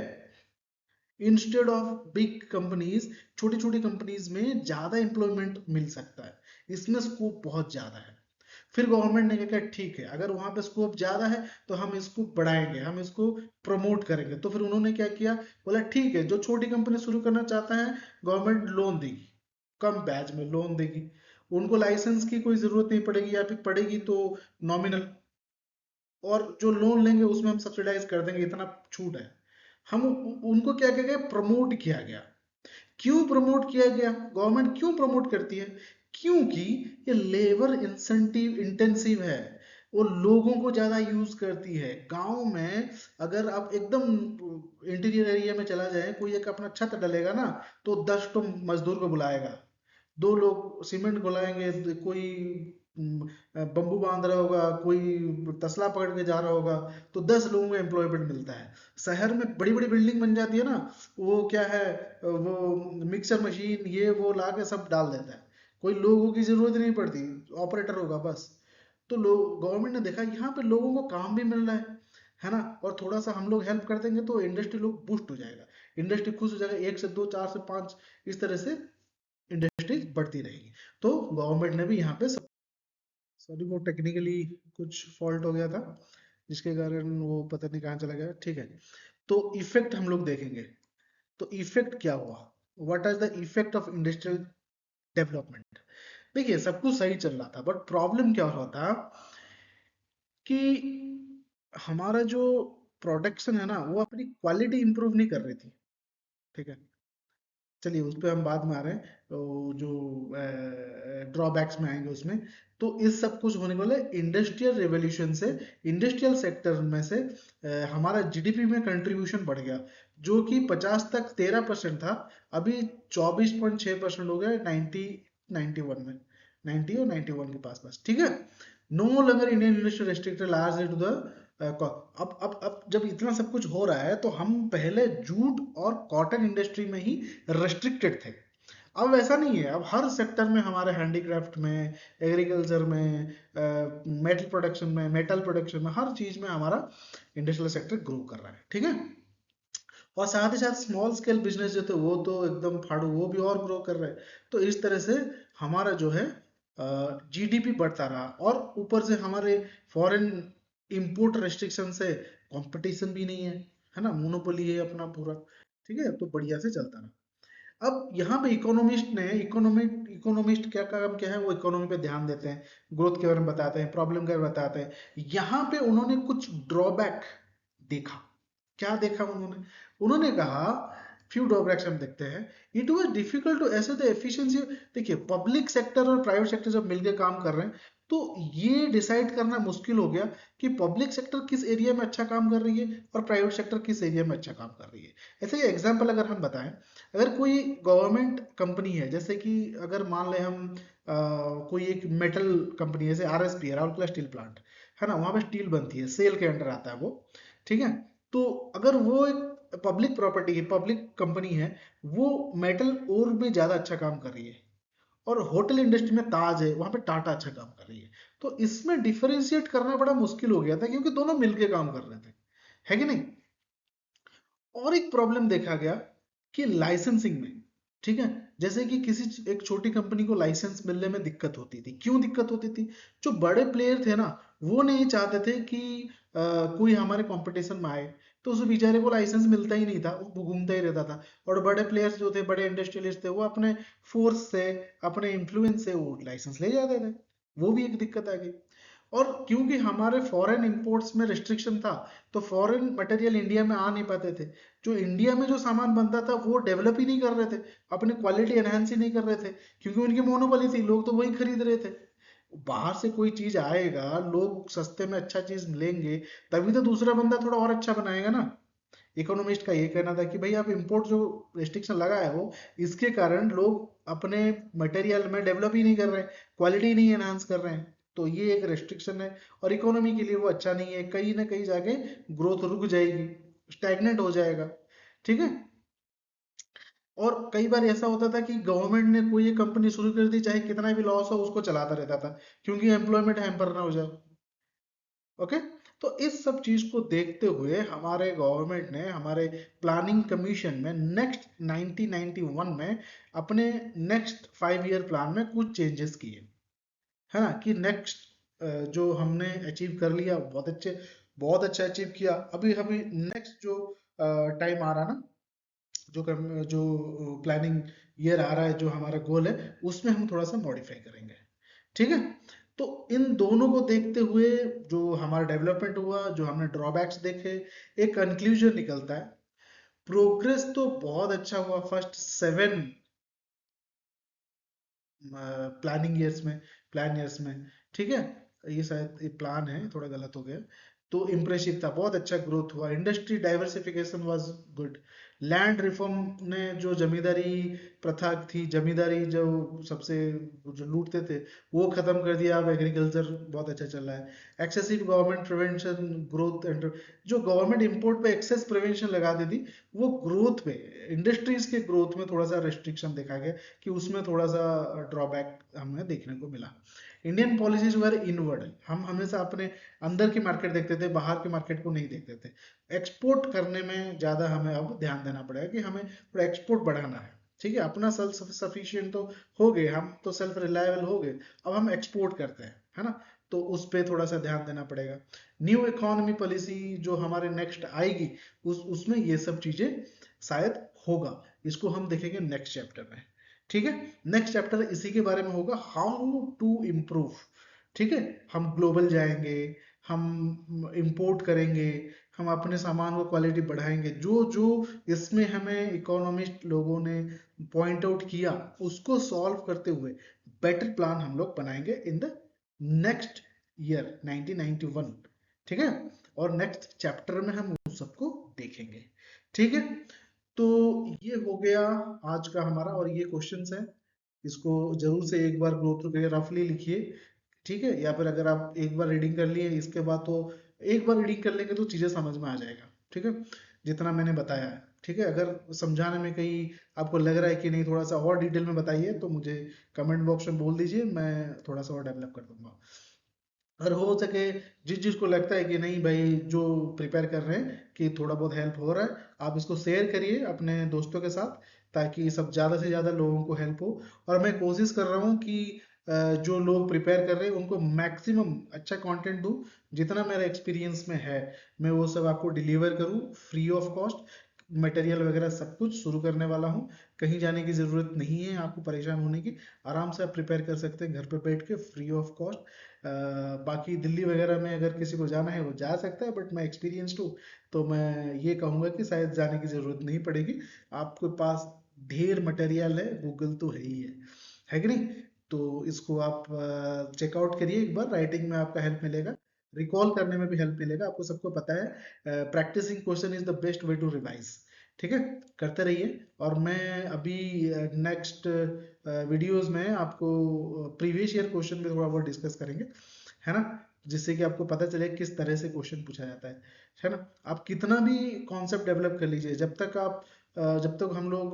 इंस्टेड ऑफ बिग कंपनीज, छोटी छोटी कंपनीज में ज्यादा एम्प्लॉयमेंट मिल सकता है, इसमें स्कोप बहुत ज्यादा है। फिर गवर्नमेंट ने क्या किया, ठीक है, अगर वहां पे स्कोप ज्यादा है तो हम इसको बढ़ाएंगे, हम इसको प्रमोट करेंगे। तो फिर उन्होंने क्या किया, बोला ठीक है, जो छोटी कंपनी शुरू करना चाहता है गवर्नमेंट लोन देगी, कम ब्याज में लोन देगी, उनको लाइसेंस की कोई जरूरत नहीं पड़ेगी, या फिर पड़ेगी तो नॉमिनल, और जो लोन लेंगे उसमें हम सब्सिडाइज कर देंगे, इतना छूट है। हम उनको क्या किया गया, प्रमोट किया गया। क्यों प्रमोट किया गया? गवर्नमेंट क्यों प्रमोट करती है? क्योंकि ये लेबर इंसेंटिव इंटेंसिव है, वो लोगों को ज्यादा यूज करती है। गांव में अगर आप एकदम इंटीरियर एरिया में चला जाए, कोई एक अपना छत डलेगा ना, तो 10 तो मजदूर को बुलाएगा, 2 लोग सीमेंट घुलाएंगे, कोई बम्बू बांध रहा होगा, कोई तसला पकड़ के जा रहा होगा, तो 10 लोगों को एम्प्लॉयमेंट मिलता है। शहर में बड़ी बड़ी बिल्डिंग बन जाती है ना, वो क्या है, वो मिक्सर मशीन ये वो ला के सब डाल देता है, कोई लोगों की जरूरत नहीं पड़ती, ऑपरेटर होगा बस। तो लोग, गवर्नमेंट ने देखा कि यहाँ पे लोगों को काम भी मिल रहा है ना, और थोड़ा सा हम लोग हेल्प कर देंगे तो इंडस्ट्री लोग बूस्ट हो जाएगा, इंडस्ट्री खुश हो जाएगा, 1 से 2, 4 से 5, इस तरह से इंडस्ट्रीज बढ़ती रहेगी। तो गवर्नमेंट ने भी यहाँ पे, सॉरी वो टेक्निकली कुछ फॉल्ट हो गया था, जिसके कारण वो पता नहीं कहाँ चला गया। ठीक है, तो इफेक्ट हम लोग देखेंगे। तो इफेक्ट क्या हुआ, what is the effect of industrial development? देखिए, सब कुछ सही चल रहा था, बट प्रॉब्लम क्या हो रहा था कि हमारा जो प्रोडक्शन है ना, वो अपनी क्वालिटी इंप्रूव नहीं कर रही थी। ठीक है, चलिए उस पर हम बाद में आ रहे हैं, तो जो ड्रॉबैक्स में आएंगे उसमें। तो इस सब कुछ होने वाले इंडस्ट्रियल रेवोल्यूशन से, इंडस्ट्रियल सेक्टर में से हमारा जीडीपी में कंट्रीब्यूशन बढ़ गया, जो कि 50 तक 13% था, अभी 24.6% हो गया 91 में, 90 और 91 के पास पास। ठीक है, no longer Indian industry restricted largely to the, अब जब इतना सब कुछ हो रहा है तो हम पहले जूट और कॉटन इंडस्ट्री में ही रेस्ट्रिक्टेड थे। अब वैसा नहीं है, अब हर सेक्टर में हमारे हैंडीक्राफ्ट में, एग्रीकल्चर में, मेटल प्रोडक्शन में, हर चीज में हमारा इंडस्ट्रियल सेक्टर ग्रो कर रहा है। ठीक है, और साथ ही साथ स्मॉल स्केल बिजनेस जो थे वो तो एकदम फाड़ू, वो भी और ग्रो कर रहे हैं। तो इस तरह से हमारा जो है जीडीपी बढ़ता रहा, और ऊपर से हमारे फॉरेन इंपोर्ट रेस्ट्रिक्शन से कंपटीशन भी नहीं है, है ना, मोनोपोली है अपना पूरा। ठीक है, तो बढ़िया से चलता रहा। अब यहाँ पे इकोनॉमिस्ट क्या काम क्या है, वो इकोनॉमी पे ध्यान देते हैं, ग्रोथ के बारे में बताते हैं, प्रॉब्लम के बारे में बताते हैं। यहाँ पे उन्होंने कुछ ड्रॉबैक देखा। क्या देखा उन्होंने? उन्होंने कहा, फ्यू ड्रॉबैक्स हम देखते हैं। It was difficult to assess the efficiency. देखिए, पब्लिक सेक्टर और प्राइवेट सेक्टर जब मिलकर काम कर रहे हैं, तो ये डिसाइड करना मुश्किल हो गया कि पब्लिक सेक्टर किस एरिया में अच्छा काम कर रही है और प्राइवेट सेक्टर किस एरिया में अच्छा काम कर रही है। ऐसे ही एग्जाम्पल अगर हम बताएं, अगर कोई गवर्नमेंट कंपनी है, जैसे कि अगर मान लें हम कोई एक मेटल कंपनी है, जैसे आरएसपी है, राउरकेला स्टील प्लांट है ना, वहां पे स्टील बनती है, सेल के अंडर आता है वो, ठीक है। तो अगर वो एक पब्लिक प्रॉपर्टी है, पब्लिक कंपनी है, वो मेटल और में ज्यादा अच्छा काम कर रही है, और होटल इंडस्ट्री में ताज है, वहां पे टाटा अच्छा काम कर रही है, तो इसमें डिफरेंशिएट करना बड़ा मुश्किल हो गया था, क्योंकि दोनों मिलके काम कर रहे थे, है कि नहीं। और एक प्रॉब्लम देखा गया कि लाइसेंसिंग में, ठीक है, जैसे कि किसी एक छोटी कंपनी को लाइसेंस मिलने में दिक्कत होती थी। क्यों दिक्कत होती थी? जो बड़े प्लेयर थे ना, वो नहीं चाहते थे कि कोई हमारे कंपटीशन में आए, तो उस बेचारे को लाइसेंस मिलता ही नहीं था, वो घूमता ही रहता था। और बड़े प्लेयर्स जो थे, बड़े इंडस्ट्रियलिस्ट थे, वो अपने फोर्स से, अपने इन्फ्लुएंस से वो लाइसेंस ले जाते थे। वो भी एक दिक्कत आ गई। और क्योंकि हमारे फॉरेन इंपोर्ट्स में रिस्ट्रिक्शन था, तो फॉरेन मटेरियल इंडिया में आ नहीं पाते थे। जो इंडिया में जो सामान बनता था, वो डेवलप ही नहीं कर रहे थे, अपनी क्वालिटी एनहांस ही नहीं कर रहे थे, क्योंकि उनकी मोनोपोली थी, लोग तो वही खरीद रहे थे। बाहर से कोई चीज आएगा, लोग सस्ते में अच्छा चीज लेंगे, तभी तो दूसरा बंदा थोड़ा और अच्छा बनाएगा ना। इकोनॉमिस्ट का ये कहना था कि भाई, आप इंपोर्ट जो रेस्ट्रिक्शन लगा है, वो इसके कारण लोग अपने मटेरियल में डेवलप ही नहीं कर रहे हैं, क्वालिटी नहीं एनहांस कर रहे हैं, तो ये एक रेस्ट्रिक्शन है, और इकोनॉमी के लिए वो अच्छा नहीं है। कहीं ना कहीं जाके ग्रोथ रुक जाएगी, स्टैग्नेंट हो जाएगा, ठीक है। और कई बार ऐसा होता था कि गवर्नमेंट ने कोई एक कंपनी शुरू कर दी, चाहे कितना भी लॉस हो, उसको चलाता रहता था, क्योंकि एम्प्लॉयमेंट हैम्पर ना हो जाए। ओके। तो इस सब चीज को देखते हुए हमारे गवर्नमेंट ने, हमारे प्लानिंग कमीशन में, नेक्स्ट 1991 में अपने नेक्स्ट 5 ईयर प्लान में कुछ चेंजेस किए, है ना, कि नेक्स्ट जो हमने अचीव कर लिया, बहुत अच्छा अचीव किया। अभी अभी नेक्स्ट जो टाइम आ रहा ना, जो प्लानिंग ईयर आ रहा है, जो हमारा गोल है, उसमें हम थोड़ा सा मॉडिफाई करेंगे, ठीक है। तो इन दोनों को देखते हुए जो हमारा डेवलपमेंट हुआ, जो हमने ड्रॉबैक्स देखे, एक कंक्लूजन निकलता है। प्रोग्रेस तो बहुत अच्छा हुआ फर्स्ट 7 प्लानिंग ईयर्स में, प्लान ईयर्स में, ठीक है। ये शायद ये प्लान है, थोड़ा गलत हो गया। तो इम्प्रेसिव था, बहुत अच्छा ग्रोथ हुआ, industry diversification was good. Land reform ने, जो जमींदारी प्रथा थी, जमींदारी जो सबसे जो लूटते थे, वो खत्म कर दिया। अब एग्रीकल्चर बहुत अच्छा चल रहा है। Excessive government prevention growth and, जो गवर्नमेंट इंपोर्ट पे एक्सेस प्रिवेंशन लगा दी थी, वो ग्रोथ पे, इंडस्ट्रीज के ग्रोथ में थोड़ा सा रेस्ट्रिक्शन देखा गया, कि उसमें थोड़ा सा ड्रॉबैक हमें देखने को मिला। इंडियन पॉलिसीज वर इनवर्ड, हम हमेशा अपने अंदर की मार्केट देखते थे, बाहर के मार्केट को नहीं देखते थे। एक्सपोर्ट करने में ज़्यादा हमें अब ध्यान देना पड़ेगा, कि हमें थोड़ा एक्सपोर्ट बढ़ाना है, ठीक है। अपना सेल्फ सफिशिएंट तो हो गए, हम तो सेल्फ रिलायबल हो गए, अब हम एक्सपोर्ट करते हैं, है ना। तो उस पर थोड़ा सा ध्यान देना पड़ेगा। न्यू इकोनॉमी पॉलिसी जो हमारे नेक्स्ट आएगी, उसमें ये सब चीज़ें शायद होगा। इसको हम देखेंगे नेक्स्ट चैप्टर में, ठीक है। नेक्स्ट चैप्टर इसी के बारे में होगा, हाउ टू इम्प्रूव, ठीक है। हम ग्लोबल जाएंगे, हम इंपोर्ट करेंगे, हम अपने सामान को क्वालिटी बढ़ाएंगे, जो जो इसमें हमें इकोनॉमिस्ट लोगों ने पॉइंट आउट किया, उसको सॉल्व करते हुए बेटर प्लान हम लोग बनाएंगे इन द नेक्स्ट ईयर 1991, ठीक है। और नेक्स्ट चैप्टर में हम उस सबको देखेंगे, ठीक है। तो ये हो गया आज का हमारा, और ये क्वेश्चंस है, इसको जरूर से एक बार गो थ्रू करके रफली लिखिए, ठीक है। या फिर अगर आप एक बार रीडिंग कर लिए इसके बाद, तो एक बार रीडिंग कर लेंगे तो चीज़ें समझ में आ जाएगा, ठीक है, जितना मैंने बताया है, ठीक है। अगर समझाने में कहीं आपको लग रहा है कि नहीं, थोड़ा सा और डिटेल में बताइए, तो मुझे कमेंट बॉक्स में बोल दीजिए, मैं थोड़ा सा और डेवलप कर दूंगा। अगर हो सके, जिस चीज़ को लगता है कि नहीं भाई, जो प्रिपेयर कर रहे हैं कि थोड़ा बहुत हेल्प हो रहा है, आप इसको शेयर करिए अपने दोस्तों के साथ, ताकि सब ज़्यादा से ज़्यादा लोगों को हेल्प हो। और मैं कोशिश कर रहा हूँ कि जो लोग प्रिपेयर कर रहे हैं उनको मैक्सिमम अच्छा कंटेंट दूँ, जितना मेरा एक्सपीरियंस में है, मैं वो सब आपको डिलीवर करूँ फ्री ऑफ कॉस्ट। मटेरियल वगैरह सब कुछ शुरू करने वाला हूँ। कहीं जाने की ज़रूरत नहीं है आपको परेशान होने की, आराम से आप प्रिपेयर कर सकते हैं घर पे बैठ के फ्री ऑफ कॉस्ट। बाकी दिल्ली वगैरह में अगर किसी को जाना है वो जा सकता है, बट मैं एक्सपीरियंस्ड हूँ तो मैं ये कहूँगा कि शायद जाने की ज़रूरत नहीं पड़ेगी। आपके पास ढेर मटेरियल है, गूगल तो है कि नहीं? तो इसको आप चेकआउट करिए एक बार, राइटिंग में आपका हेल्प मिलेगा, रिकॉल करने में भी हेल्प मिलेगा। आपको सबको पता है practising question is the best way to revise. ठीक है, करते रहिए। और मैं अभी नेक्स्ट वीडियोस में आपको प्रीवियस ईयर क्वेश्चन भी थोड़ा बहुत डिस्कस करेंगे, है ना, जिससे कि आपको पता चले किस तरह से क्वेश्चन पूछा जाता है ना। आप कितना भी कॉन्सेप्ट डेवलप कर लीजिए, जब तक हम लोग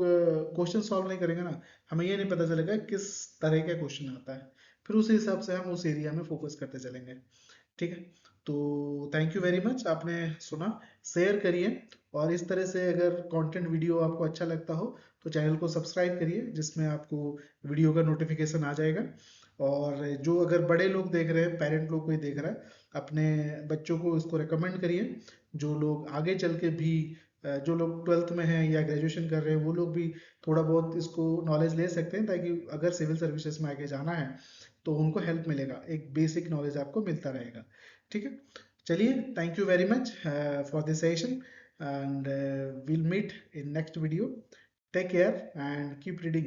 क्वेश्चन सॉल्व नहीं करेंगे ना, हमें ये नहीं पता चलेगा किस तरह का क्वेश्चन आता है। फिर उस हिसाब से हम उस एरिया में फोकस करते चलेंगे। ठीक है, तो थैंक यू वेरी मच, आपने सुना। शेयर करिए, और इस तरह से अगर कंटेंट वीडियो आपको अच्छा लगता हो तो चैनल को सब्सक्राइब करिए, जिसमें आपको वीडियो का नोटिफिकेशन आ जाएगा। और जो अगर बड़े लोग देख रहे हैं, पेरेंट लोग कोई देख रहा है, अपने बच्चों को इसको रेकमेंड करिए। जो लोग आगे चल के भी जो लोग 12th में हैं या ग्रेजुएशन कर रहे हैं, वो लोग भी थोड़ा बहुत इसको नॉलेज ले सकते हैं, ताकि अगर सिविल सर्विसेज में आगे जाना है तो उनको हेल्प मिलेगा, एक बेसिक नॉलेज आपको मिलता रहेगा। ठीक है, चलिए, thank you very much for this session, and will meet in next video. Take care and keep reading.